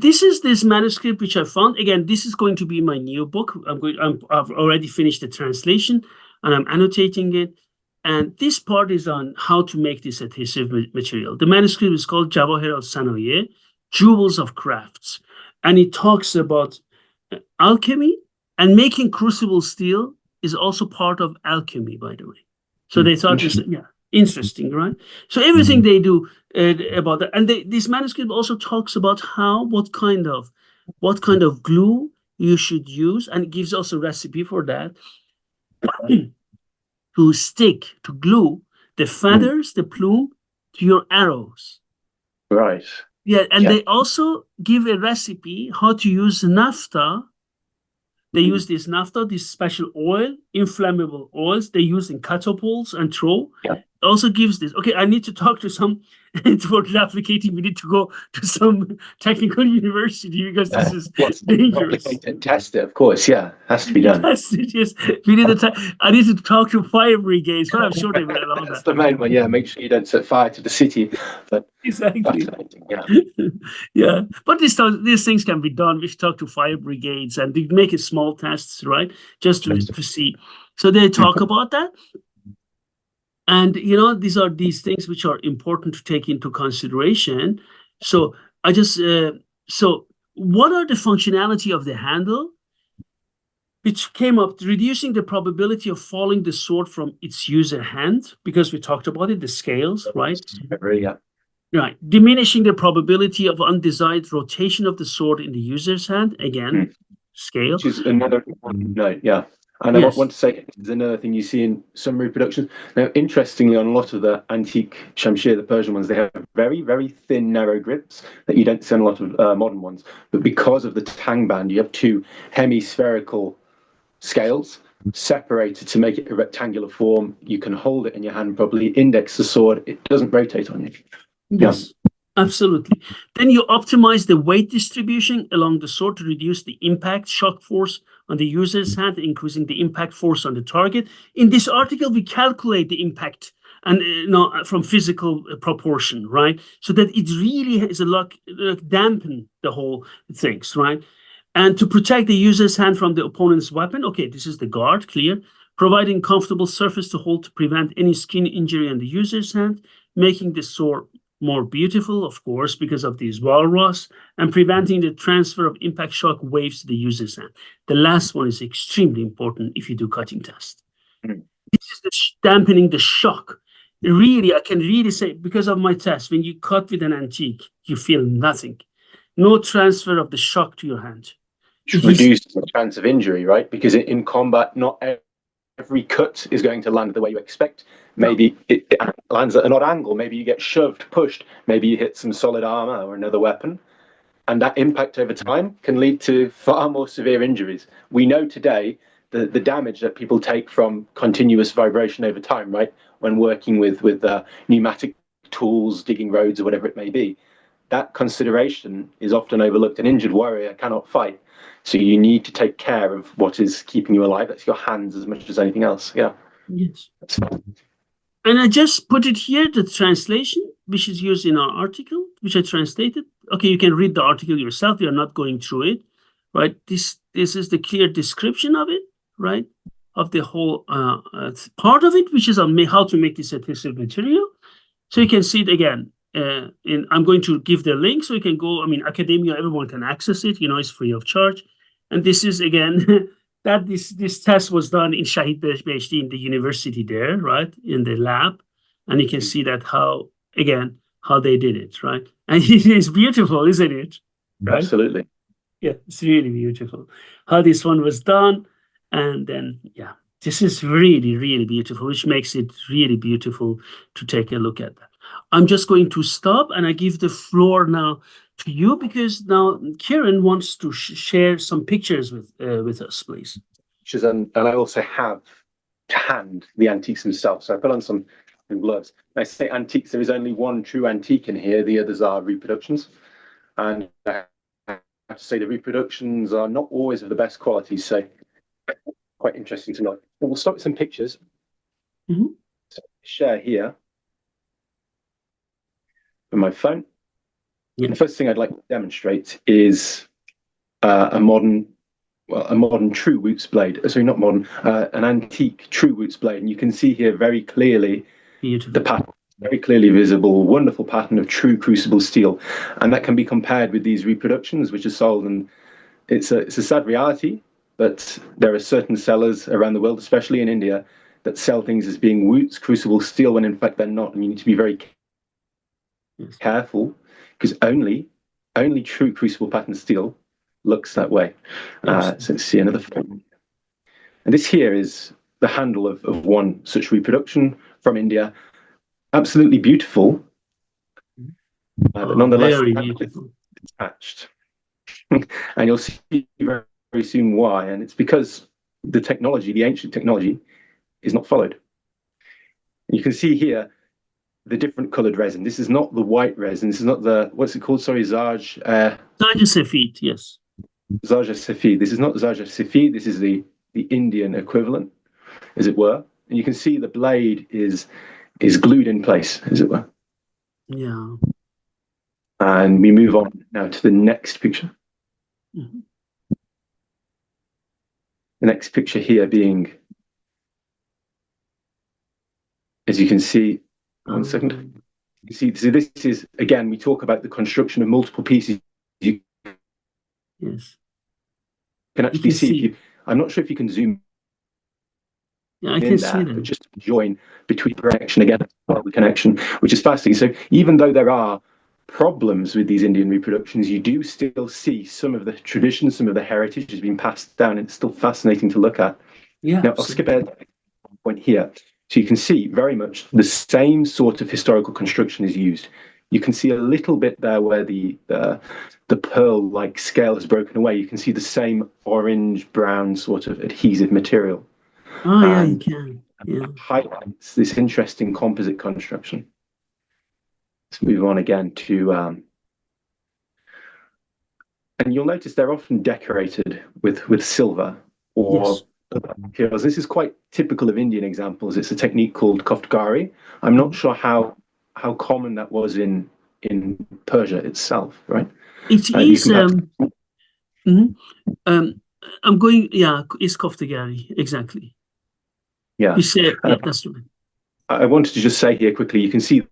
Speaker 1: this is this manuscript which I found. Again, this is going to be my new book. I've already finished the translation and I'm annotating it. And this part is on how to make this adhesive material. The manuscript is called Jawahir al-Sanaye, Jewels of Crafts. And it talks about alchemy, and making crucible steel is also part of alchemy, by the way. So they thought this, interesting, right? So everything they do about that, and this manuscript also talks about what kind of glue you should use, and it gives also a recipe for that to glue the feathers, the plume, to your arrows.
Speaker 2: Right.
Speaker 1: Yeah, and they also give a recipe how to use naphtha. They use this naphtha, this special oil, inflammable oils they use in catapults and throw. Yeah. Also gives this. Okay, I need to talk to some, for replicating, we need to go to some technical university because this is dangerous.
Speaker 2: Replicate and test it, of course, yeah, has to be done.
Speaker 1: Test it, yes. We need I need to talk to fire brigades, but I'm sure they will allow that.
Speaker 2: That's the main one, yeah, make sure you don't set fire to the city. But
Speaker 1: exactly.
Speaker 2: Yeah.
Speaker 1: Yeah, but these things can be done. We talk to fire brigades and they make it small tests, right? Just to see. So they talk about that. And, these are these things which are important to take into consideration. So so what are the functionality of the handle? Which came up, reducing the probability of falling the sword from its user hand, because we talked about it, the scales, right?
Speaker 2: Yeah.
Speaker 1: Right. Diminishing the probability of undesired rotation of the sword in the user's hand, again, scale.
Speaker 2: Which is another important note, yeah. And I want to say, there's another thing you see in some reproductions. Now, interestingly, on a lot of the antique Shamshir, the Persian ones, they have very, very thin, narrow grips that you don't see on a lot of modern ones. But because of the tang band, you have two hemispherical scales separated to make it a rectangular form. You can hold it in your hand properly, index the sword. It doesn't rotate on you.
Speaker 1: Yes. Absolutely. Then you optimize the weight distribution along the sword to reduce the impact shock force on the user's hand, increasing the impact force on the target. In this article, we calculate the impact and from physical proportion, right? So that it really is dampen the whole things, right? And to protect the user's hand from the opponent's weapon, okay, this is the guard, clear. Providing comfortable surface to hold to prevent any skin injury on the user's hand, making the sword more beautiful, of course, because of these walrus, and preventing the transfer of impact shock waves to the user's hand. The last one is extremely important if you do cutting test. This is the dampening the shock. Really, I can really say, because of my test, when you cut with an antique, you feel nothing. No transfer of the shock to your hand.
Speaker 2: Reduce the chance of injury, right? Because in combat, not every cut is going to land the way you expect. Maybe it lands at an odd angle. Maybe you get shoved, pushed. Maybe you hit some solid armor or another weapon. And that impact over time can lead to far more severe injuries. We know today the damage that people take from continuous vibration over time, right? When working with pneumatic tools, digging roads or whatever it may be. That consideration is often overlooked. An injured warrior cannot fight. So you need to take care of what is keeping you alive. That's your hands as much as anything else. Yeah.
Speaker 1: Yes. And I just put it here, the translation, which is used in our article, which I translated. Okay, you can read the article yourself. We are not going through it, right? This is the clear description of it, right? Of the whole part of it, which is on how to make this adhesive material. So you can see it again. I'm going to give the link so you can go. I mean, academia, everyone can access it. It's free of charge. And this is, again, that this test was done in Shahid Beheshti in the university there, right, in the lab. And you can see that how again how they did it, right? And it is beautiful, isn't it? Right?
Speaker 2: Absolutely.
Speaker 1: Yeah, it's really beautiful how this one was done. And then, yeah, this is really, really beautiful, which makes it really beautiful to take a look at that. I'm just going to stop and I give the floor now to you, because now Kieran wants to share some pictures with us, please.
Speaker 2: And I also have to hand the antiques themselves. So I put on some gloves. And I say antiques, there is only one true antique in here. The others are reproductions. And I have to say the reproductions are not always of the best quality. So quite interesting to know. But we'll start with some pictures.
Speaker 1: Mm-hmm.
Speaker 2: So share here with my phone.
Speaker 1: Yeah.
Speaker 2: The first thing I'd like to demonstrate is a modern true Wootz blade. Sorry, not modern, an antique true Wootz blade. And you can see here very clearly the pattern, very clearly visible, wonderful pattern of true crucible steel. And that can be compared with these reproductions, which are sold. And it's a sad reality, but there are certain sellers around the world, especially in India, that sell things as being Wootz crucible steel when in fact they're not. And you need to be very careful, because only true crucible pattern steel looks that way. So let's see another photo. And this here is the handle of one such reproduction from India. Absolutely beautiful, but nonetheless detached. And you'll see very, very soon why. And it's because the technology, the ancient technology, is not followed. And you can see here the different colored resin. This is not the white resin. This is not the, what's it called? Sorry, Zarj.
Speaker 1: Safed, yes.
Speaker 2: Zarja Safed. This is not Zarja Safed. This is the Indian equivalent, as it were. And you can see the blade is glued in place, as it were.
Speaker 1: Yeah.
Speaker 2: And we move on now to the next picture.
Speaker 1: Mm-hmm.
Speaker 2: The next picture here being, as you can see, one second. You see, so this is, again, we talk about the construction of multiple pieces. You can actually see. If you, I'm not sure if you can zoom.
Speaker 1: Yeah, I can see that.
Speaker 2: But just join between connection again, the connection, which is fascinating. So even though there are problems with these Indian reproductions, you do still see some of the traditions, some of the heritage has been passed down, and it's still fascinating to look at.
Speaker 1: Yeah.
Speaker 2: Now, I'll skip ahead to one point here. So you can see very much the same sort of historical construction is used. You can see a little bit there where the pearl-like scale has broken away. You can see the same orange-brown sort of adhesive material.
Speaker 1: Oh, yeah, you can. Yeah.
Speaker 2: Highlights this interesting composite construction. Let's move on again to, and you'll notice they're often decorated with silver or materials. This is quite typical of Indian examples. It's a technique called koftgari. I'm not sure how common that was in Persia itself, right?
Speaker 1: It is. I'm going. Yeah, it's koftgari exactly.
Speaker 2: Yeah.
Speaker 1: You say, yeah, that's right.
Speaker 2: I wanted to just say here quickly. You can see.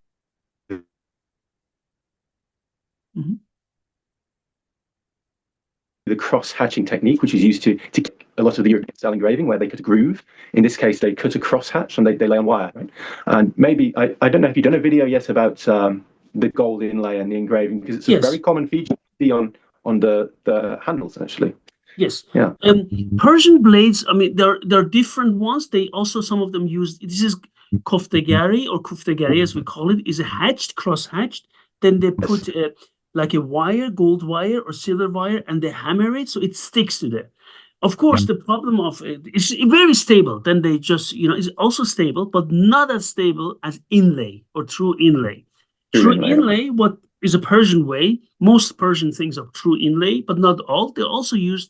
Speaker 2: The cross-hatching technique, which is used to a lot of the European style engraving, where they cut a groove. In this case, they cut a cross-hatch and they lay on wire. Right? And maybe, I don't know if you've done a video yet about the gold inlay and the engraving, because it's a very common feature to see on the handles, actually.
Speaker 1: Yes.
Speaker 2: Yeah.
Speaker 1: Persian blades, I mean, there are different ones. They also, some of them use, this is koftgari or kuftagari, as we call it, is a hatched, cross-hatched. Then they put like a wire, gold wire or silver wire, and they hammer it so it sticks to there. Of course, the problem of it is very stable. Then they just, it's also stable, but not as stable as inlay or true inlay. True inlay, what is a Persian way. Most Persian things are true inlay, but not all. They also use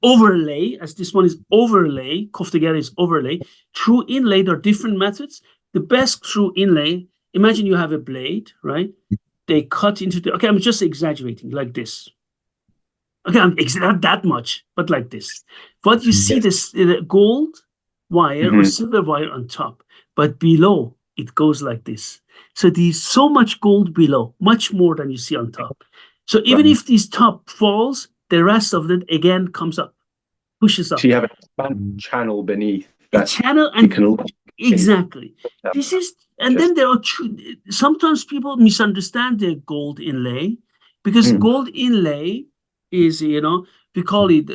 Speaker 1: overlay, as this one is overlay. Koftagari is overlay. True inlay, there are different methods. The best true inlay, imagine you have a blade, right? They cut into the, okay, I'm just exaggerating, like this. Okay, not that much, but like this. But you see this gold wire or silver wire on top, but below it goes like this. So there's so much gold below, much more than you see on top. So even if this top falls, the rest of it again comes up, pushes up.
Speaker 2: So you have a channel beneath
Speaker 1: that. A channel, and exactly. This is, and then there are sometimes people misunderstand the gold inlay, because gold inlay is, we call it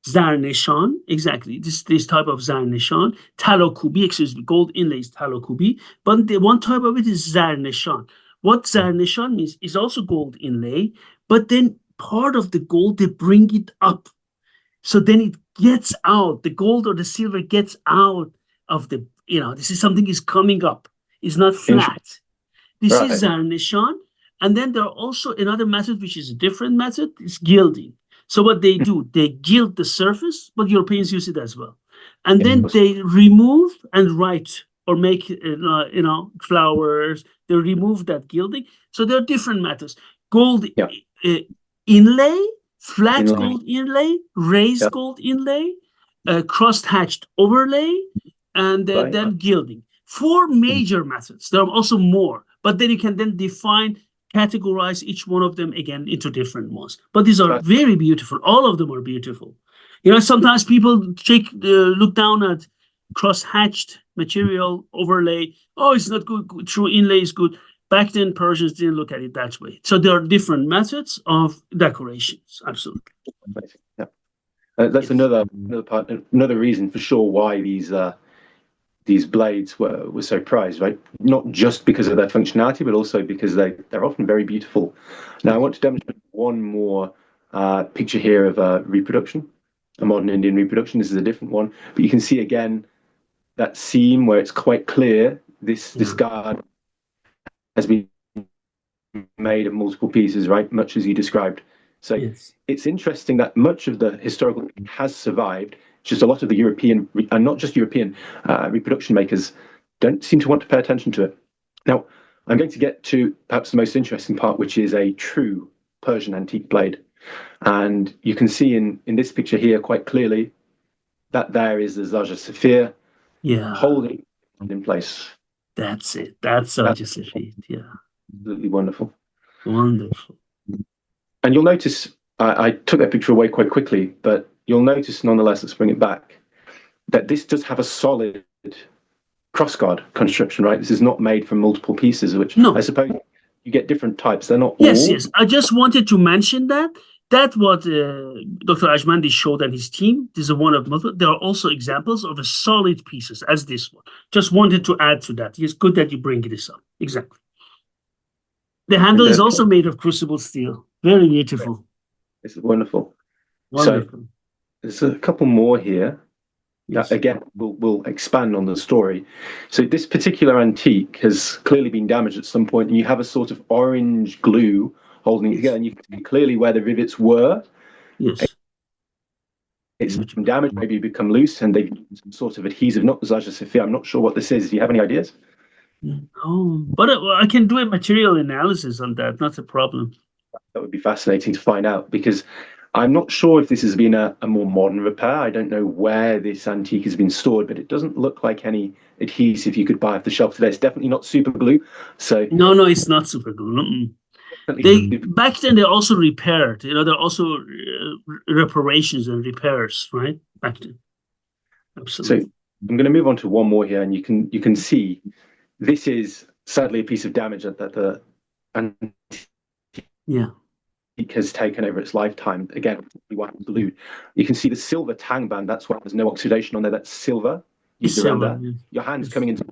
Speaker 1: zarnishan, exactly. This type of zarnishan, talokubi, excuse me, gold inlay is talokubi, but the one type of it is zarnishan. What zarnishan means is also gold inlay, but then part of the gold, they bring it up. So then it gets out, the gold or the silver gets out of the, this is something is coming up. It's not flat. This is zarnishan. And then there are also another method, which is a different method, is gilding. So what they do, they gild the surface, but Europeans use it as well. And then they remove and write or make, flowers. They remove that gilding. So there are different methods. Gold inlay, flat gold inlay, raised gold inlay, cross-hatched overlay, and then gilding. 4 major methods. There are also more, but then you can then categorize each one of them again into different ones. But these are very beautiful. All of them are beautiful. Sometimes people look down at cross-hatched material overlay. Oh, it's not good. True inlay is good. Back then, Persians didn't look at it that way. So there are different methods of decorations. Absolutely.
Speaker 2: Yeah. That's another part, another reason for sure why these blades were so prized, right? Not just because of their functionality, but also because they're often very beautiful. Now, I want to demonstrate one more picture here of reproduction, a modern Indian reproduction. This is a different one, but you can see again that seam where it's quite clear. This guard has been made of multiple pieces, right? Much as you described. So it's interesting that much of the historical has survived. Just a lot of the European, and not just European, reproduction makers don't seem to want to pay attention to it. Now, I'm going to get to perhaps the most interesting part, which is a true Persian antique blade. And you can see in this picture here quite clearly that there is the Zaja Safir holding it in place.
Speaker 1: That's it. That's Zaja Safir. Yeah.
Speaker 2: Absolutely wonderful.
Speaker 1: Wonderful.
Speaker 2: And you'll notice, I took that picture away quite quickly, but you'll notice nonetheless, let's bring it back, that this does have a solid crossguard construction, right? This is not made from multiple pieces, which I suppose you get different types. They're not all.
Speaker 1: Yes. I just wanted to mention that. That's what Dr. Arjmandi showed and his team. This is one of multiple. There are also examples of a solid pieces as this one. Just wanted to add to that. It's good that you bring this up. Exactly. The handle is also made of crucible steel. Very beautiful.
Speaker 2: This is wonderful.
Speaker 1: Wonderful.
Speaker 2: So there's a couple more here. That, again, we'll expand on the story. So this particular antique has clearly been damaged at some point, and you have a sort of orange glue holding it together, and you can see clearly where the rivets were.
Speaker 1: Yes.
Speaker 2: It's been damaged, maybe become loose, and they've used some sort of adhesive, not the Zaja Safir. I'm not sure what this is. Do you have any ideas?
Speaker 1: Oh, but I can do a material analysis on that. Not a problem.
Speaker 2: That would be fascinating to find out, because I'm not sure if this has been a more modern repair. I don't know where this antique has been stored, but it doesn't look like any adhesive you could buy off the shelf today. It's definitely not super glue. So
Speaker 1: no, it's not super glue. Back then they also repaired. There are also reparations and repairs, right? Back then, absolutely. So
Speaker 2: I'm going to move on to one more here, and you can see this is sadly a piece of damage that the antique has taken over its lifetime. Again, blue. You can see the silver tang band. That's why there's no oxidation on there. That's silver. Your hand's coming into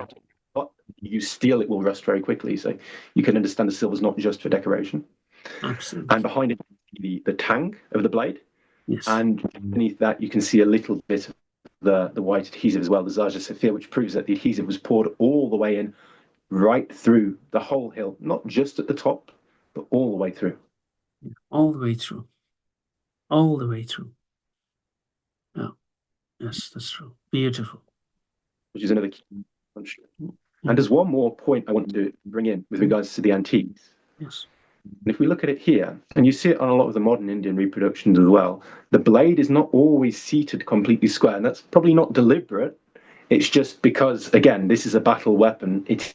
Speaker 2: but you steel, it will rust very quickly. So you can understand the silver's not just for decoration.
Speaker 1: Absolutely.
Speaker 2: And behind it, the tang of the blade.
Speaker 1: Yes.
Speaker 2: And beneath that, you can see a little bit of the white adhesive as well, the Zaja Safir, which proves that the adhesive was poured all the way in, right through the whole hill, not just at the top, but all the way through.
Speaker 1: All the way through. All the way through. Yeah. Yes, that's true. Beautiful.
Speaker 2: Which is another key function. And there's one more point I want to bring in with regards to the antiques.
Speaker 1: Yes.
Speaker 2: And if we look at it here, and you see it on a lot of the modern Indian reproductions as well, the blade is not always seated completely square. And that's probably not deliberate. It's just because, again, this is a battle weapon. It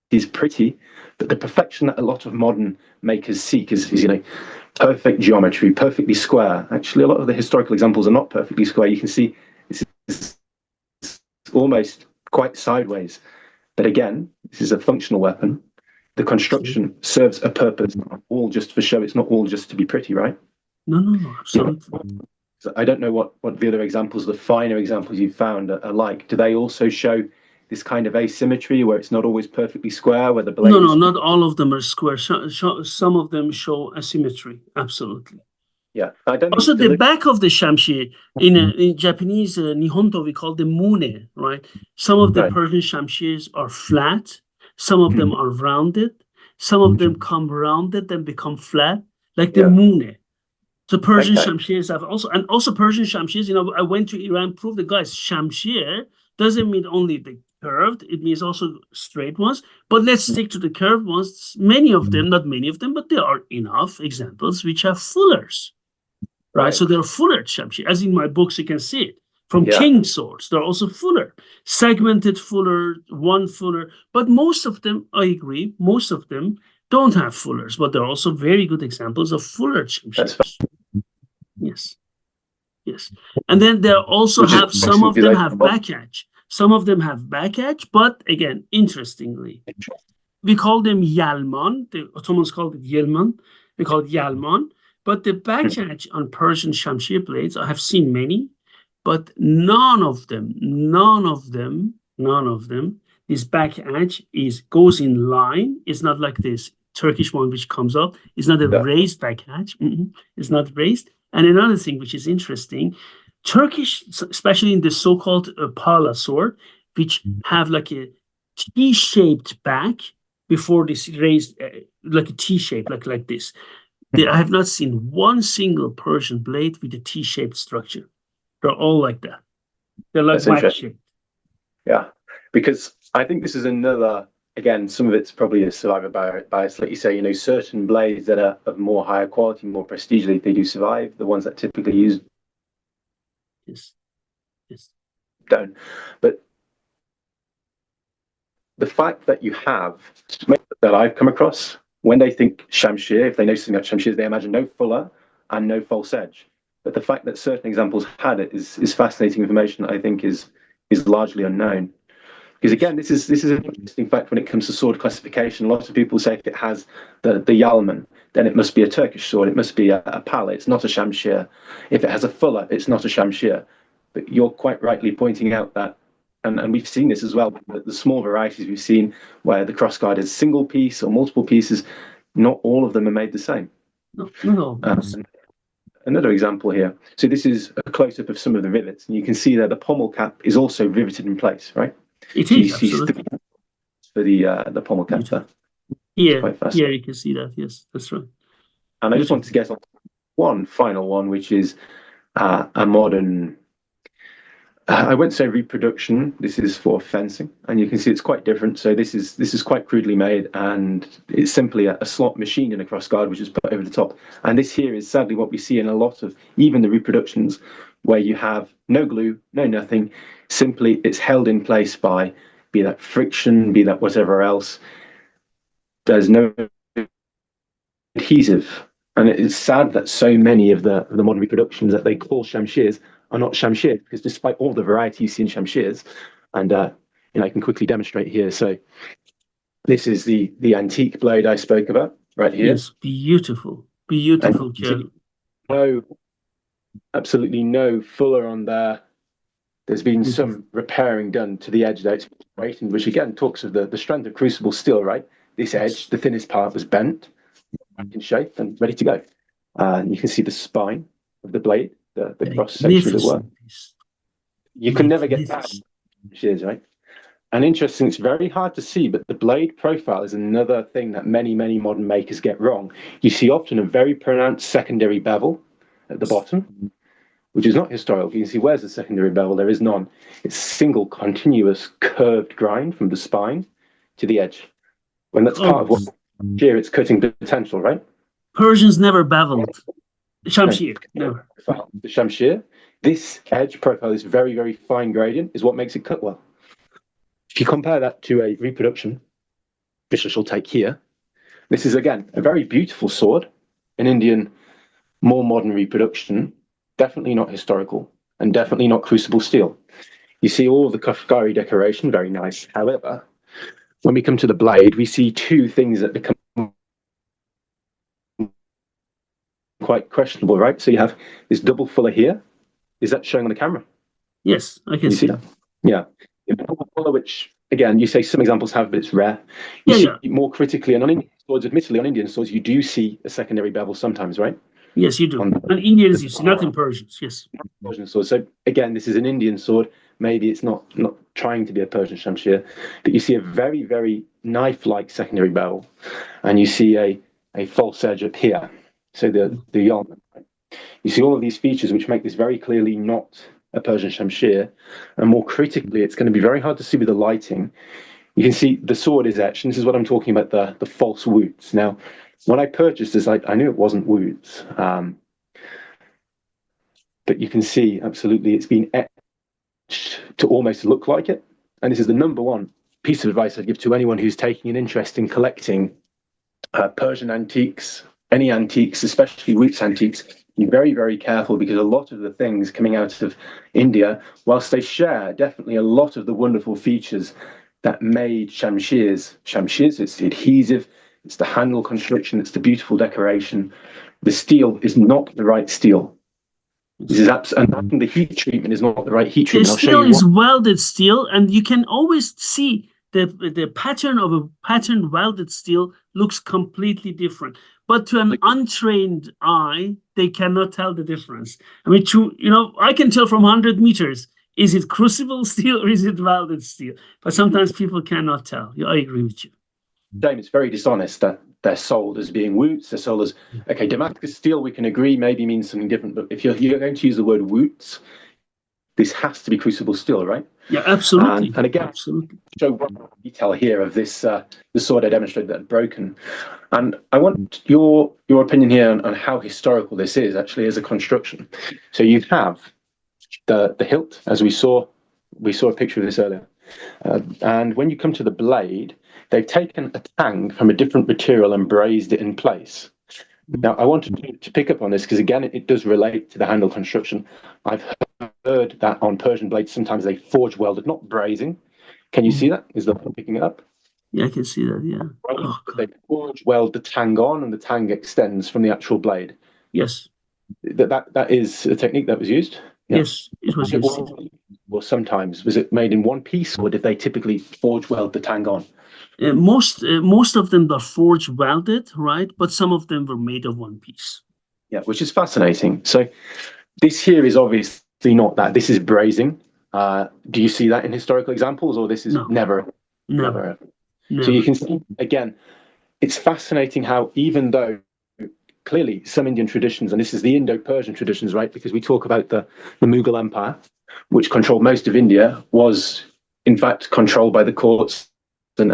Speaker 2: is pretty, but the perfection that a lot of modern makers seek is perfect geometry, perfectly square. Actually, a lot of the historical examples are not perfectly square. You can see this is almost quite sideways. But again, this is a functional weapon. The construction serves a purpose, not all just for show. It's not all just to be pretty, right?
Speaker 1: No, absolutely.
Speaker 2: So I don't know what the other examples, the finer examples you've found are like. Do they also show this kind of asymmetry where it's not always perfectly square, where the blade
Speaker 1: No, not all of them are square. Some of them show asymmetry. Absolutely.
Speaker 2: Yeah, I don't
Speaker 1: also the back of the shamshir in Japanese nihonto we call them mune, right? Some of the Persian shamshirs are flat, some of them are rounded, some of them come rounded and become flat, like the mune. So Persian shamshirs have also Persian shamshirs. I went to Iran, proved the guys shamshir doesn't mean only the curved; it means also straight ones. But let's stick to the curved ones. Many of them, not many of them, but there are enough examples which have fullers. Right, so there are fuller shamshir, as in my books you can see it. From king swords, there are also fuller, segmented fuller, one fuller, but most of them, I agree, most of them don't have fullers, but there are also very good examples of fuller shamshirs. Yes. And then there also some of them have back edge. Some of them have back edge, but again, interestingly, we call them yalman. The Ottomans called it yelman. We call it yalman. But the back edge on Persian shamshir blades, I have seen many, but none of them, this back edge goes in line. It's not like this Turkish one which comes up. It's not a raised back edge. It's not raised. And another thing which is interesting, Turkish, especially in the so-called pala sword, which have like a T-shaped back before this raised, like a T-shape, like this. I have not seen one single Persian blade with a T-shaped structure. They're all like that. They're like back-shaped.
Speaker 2: Yeah, because I think this is another, again, some of it's probably a survivor bias. Like you say, certain blades that are of more higher quality, more prestige, they do survive. The ones that typically use
Speaker 1: yes,
Speaker 2: don't. But the fact that you have, that I've come across, when they think shamshir, if they know something about shamshir, they imagine no fuller and no false edge. But the fact that certain examples had it is fascinating information that I think is largely unknown. Because again, this is an interesting fact when it comes to sword classification. A lot of people say if it has the yalman, then it must be a Turkish sword. It must be a pala. It's not a shamshir. If it has a fuller, it's not a shamshir. But you're quite rightly pointing out that, and we've seen this as well, the small varieties we've seen where the crossguard is single piece or multiple pieces, not all of them are made the same.
Speaker 1: No.
Speaker 2: Another example here. So this is a close-up of some of the rivets, and you can see that the pommel cap is also riveted in place, right?
Speaker 1: It is, absolutely.
Speaker 2: For the pommel cap there.
Speaker 1: Yeah, you can see that. Yes, that's right.
Speaker 2: And I just wanted to get on one final one, which is a modern. I won't say reproduction. This is for fencing, and you can see it's quite different. So this is quite crudely made, and it's simply a slot machined in a crossguard, which is put over the top. And this here is sadly what we see in a lot of even the reproductions, where you have no glue, no nothing. Simply, it's held in place by be that friction, be that whatever else. There's no adhesive, and it's sad that so many of the modern reproductions that they call shamshirs are not shamshir, because despite all the variety you see in shamshirs, and I can quickly demonstrate here. So this is the antique blade I spoke about right here.
Speaker 1: Yes, beautiful, Kieran.
Speaker 2: Absolutely no fuller on there. There's been some repairing done to the edge that it's straightened, which again talks of the strength of crucible steel, right? This edge, the thinnest part, was bent, in shape, and ready to go. And you can see the spine of the blade, the cross section as well. You can never get that shears, right? And interesting, it's very hard to see, but the blade profile is another thing that many modern makers get wrong. You see often a very pronounced secondary bevel at the bottom, which is not historical. You can see where's the secondary bevel? There is none. It's single continuous curved grind from the spine to the edge. When that's part of what here it's cutting potential, right?
Speaker 1: Persians never beveled. Shamshir, never.
Speaker 2: The shamshir, this edge profile is very fine gradient, is what makes it cut well. If you compare that to a reproduction, which I shall take here, this is again a very beautiful sword, an Indian, more modern reproduction, definitely not historical, and definitely not crucible steel. You see all the Kafkari decoration, very nice. However, when we come to the blade, we see two things that become quite questionable, right? So you have this double fuller here. Is that showing on the camera?
Speaker 1: Yes, I can see
Speaker 2: that. Yeah. Double fuller, which, again, you say some examples have, but it's rare. You see more critically, and on Indian swords, admittedly, on Indian swords, you do see a secondary bevel sometimes, right?
Speaker 1: Yes, you do. On Indians, you see, not in Persians, yes.
Speaker 2: Persian sword. So, again, this is an Indian sword. Maybe it's not trying to be a Persian Shamshir, but you see a very, very knife-like secondary bevel, and you see a false edge up here. So the yarn. You see all of these features which make this very clearly not a Persian Shamshir, and more critically, it's going to be very hard to see with the lighting. You can see the sword is etched, and this is what I'm talking about, the false woots. Now, when I purchased this, I knew it wasn't woots, but you can see absolutely it's been etched to almost look like it. And this is the number one piece of advice I'd give to anyone who's taking an interest in collecting Persian antiques, any antiques, especially woots antiques. Be very, very careful, because a lot of the things coming out of India, whilst they share definitely a lot of the wonderful features that made Shamshirs, it's the adhesive, it's the handle construction, it's the beautiful decoration. The steel is not the right steel. This is and the heat treatment is not the right heat treatment.
Speaker 1: The steel is welded steel, and you can always see the pattern of a patterned welded steel looks completely different. But to an untrained eye, they cannot tell the difference. I mean, I can tell from 100 meters, is it crucible steel or is it welded steel? But sometimes people cannot tell. I agree with you.
Speaker 2: James, it's very dishonest that they're sold as being woots. They're sold as, okay, Damascus steel, we can agree, maybe means something different. But if you're going to use the word woots, this has to be crucible steel, right?
Speaker 1: Yeah, absolutely.
Speaker 2: And again,
Speaker 1: absolutely.
Speaker 2: Show one detail here of this the sword I demonstrated that broken. And I want your opinion here on how historical this is actually as a construction. So you have the hilt, as we saw a picture of this earlier. And when you come to the blade, they've taken a tang from a different material and brazed it in place. Now, I wanted to pick up on this because, again, it does relate to the handle construction. I've heard that on Persian blades, sometimes they forge welded, not brazing. Can you see that? Is the one picking it up?
Speaker 1: Yeah, I can see that, yeah.
Speaker 2: Oh, they forge weld the tang on, and the tang extends from the actual blade.
Speaker 1: Yes.
Speaker 2: That is a technique that was used?
Speaker 1: Yeah. Yes, it was used.
Speaker 2: Or sometimes, was it made in one piece, or did they typically forge weld the tang on?
Speaker 1: Most of them are forge welded, right? But some of them were made of one piece.
Speaker 2: Yeah, which is fascinating. So this here is obviously not that. This is brazing. Do you see that in historical examples, or this is never?
Speaker 1: No.
Speaker 2: So you can see, again, it's fascinating how, even though clearly some Indian traditions, and this is the Indo-Persian traditions, right? Because we talk about the Mughal Empire, which controlled most of India, was in fact controlled by the courts and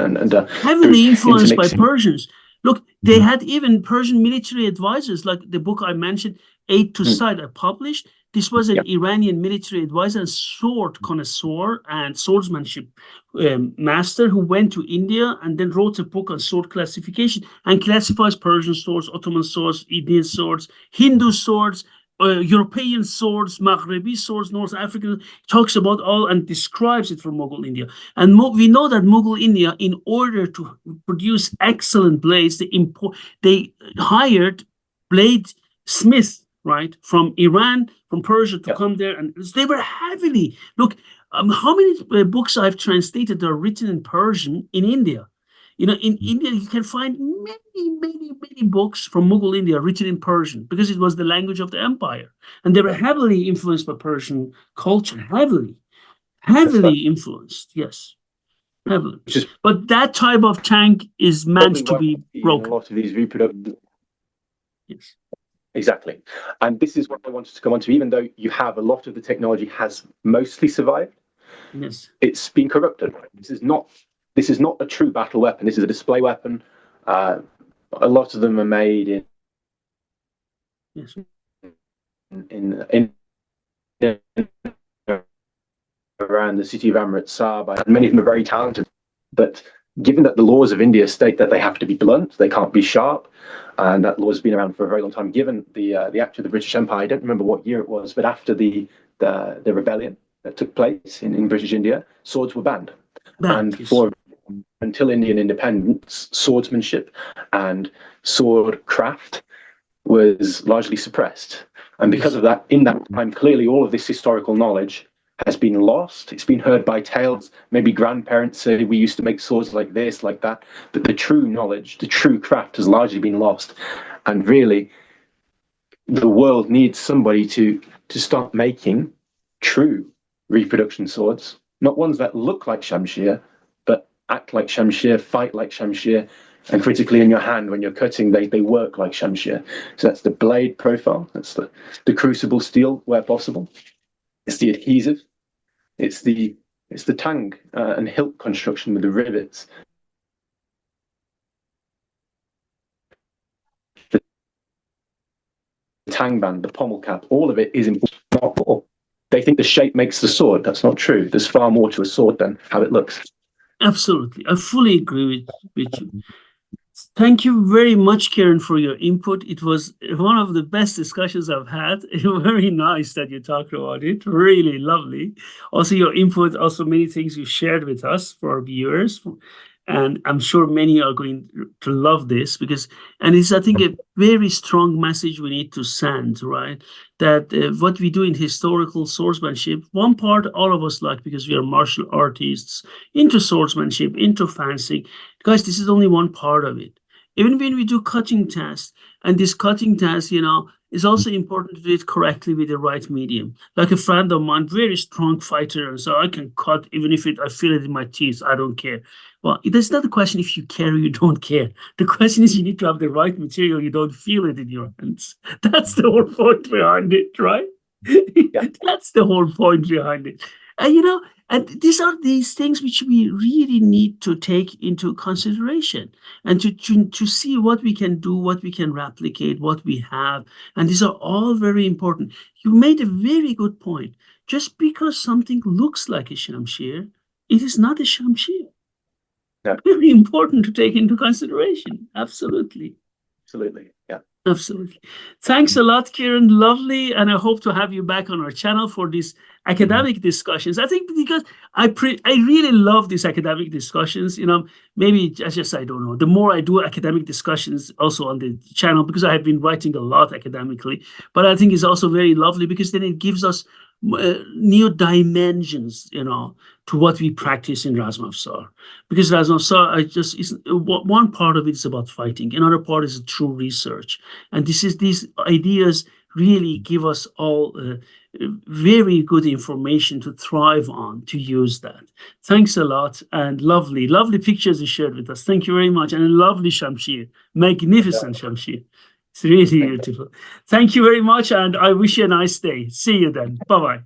Speaker 1: heavily influenced by Persians. Look, they had even Persian military advisors, like the book I mentioned, Aid to Sight, I published. This was an Iranian military advisor and sword connoisseur and swordsmanship master who went to India and then wrote a book on sword classification and classifies Persian swords, Ottoman swords, Indian swords, Hindu swords, European swords, Maghrebi swords, North African, talks about all and describes it from Mughal India. And we know that Mughal India, in order to produce excellent blades, they hired blade smiths, right, from Iran, from Persia to come there, and they were heavily, look, how many books I've translated that are written in Persian in India. In India, you can find many books from Mughal India written in Persian because it was the language of the empire. And they were heavily influenced by Persian culture, heavily influenced, yes, heavily. But that type of tank is meant to be broken.
Speaker 2: A lot of these reproductions.
Speaker 1: Yes.
Speaker 2: Exactly. And this is what I wanted to come on to, even though you have a lot of the technology has mostly survived.
Speaker 1: Yes.
Speaker 2: It's been corrupted. This is not a true battle weapon. This is a display weapon. A lot of them are made in around the city of Amritsar. Many of them are very talented, but given that the laws of India state that they have to be blunt, they can't be sharp, and that law has been around for a very long time. Given the act of the British Empire, I don't remember what year it was, but after the rebellion, that took place in British India, swords were banned. And
Speaker 1: Yes.
Speaker 2: until Indian independence, swordsmanship and sword craft was largely suppressed. And because of that, in that time, clearly all of this historical knowledge has been lost. It's been heard by tales. Maybe grandparents say we used to make swords like this, like that. But the true knowledge, the true craft has largely been lost. And really, the world needs somebody to start making true reproduction swords, not ones that look like Shamshir, but act like Shamshir, fight like Shamshir, and critically in your hand when you're cutting, they work like Shamshir. So that's the blade profile, that's the crucible steel where possible. It's the adhesive, it's the tang and hilt construction with the rivets. The tang band, the pommel cap, all of it is important. They think the shape makes the sword. That's not true. There's far more to a sword than how it looks.
Speaker 1: Absolutely. I fully agree with you. Thank you very much, Kieran, for your input. It was one of the best discussions I've had. Very nice that you talked about it. Really lovely. Also, your input, also many things you shared with us for our viewers. And I'm sure many are going to love this and it's, I think, a very strong message we need to send, right? That what we do in historical swordsmanship, one part all of us like because we are martial artists, into swordsmanship, into fencing. Guys, this is only one part of it. Even when we do cutting tasks, and this cutting task, is also important to do it correctly with the right medium. Like a friend of mine, very strong fighter, and so I can cut even if I feel it in my teeth, I don't care. Well, it's not the question if you care or you don't care. The question is you need to have the right material, you don't feel it in your hands. That's the whole point behind it, right? Yeah. That's the whole point behind it. And these are these things which we really need to take into consideration and to see what we can do, what we can replicate, what we have. And these are all very important. You made a very good point. Just because something looks like a Shamshir, it is not a Shamshir. Yeah. Very important to take into consideration. Absolutely.
Speaker 2: Absolutely. Yeah.
Speaker 1: Absolutely. Thanks a lot, Kieran. Lovely. And I hope to have you back on our channel for these academic discussions. I think because I really love these academic discussions. Maybe I don't know. The more I do academic discussions also on the channel, because I have been writing a lot academically, but I think it's also very lovely because then it gives us new dimensions, to what we practice in Razmafzar. Because Razmafzar, one part of it is about fighting, another part is true research, and these ideas really give us all very good information to thrive on, to use that. Thanks a lot, and lovely pictures you shared with us. Thank you very much, and a lovely Shamshir, magnificent Shamshir. It's really beautiful. Thank you very much, and I wish you a nice day. See you then. Bye-bye.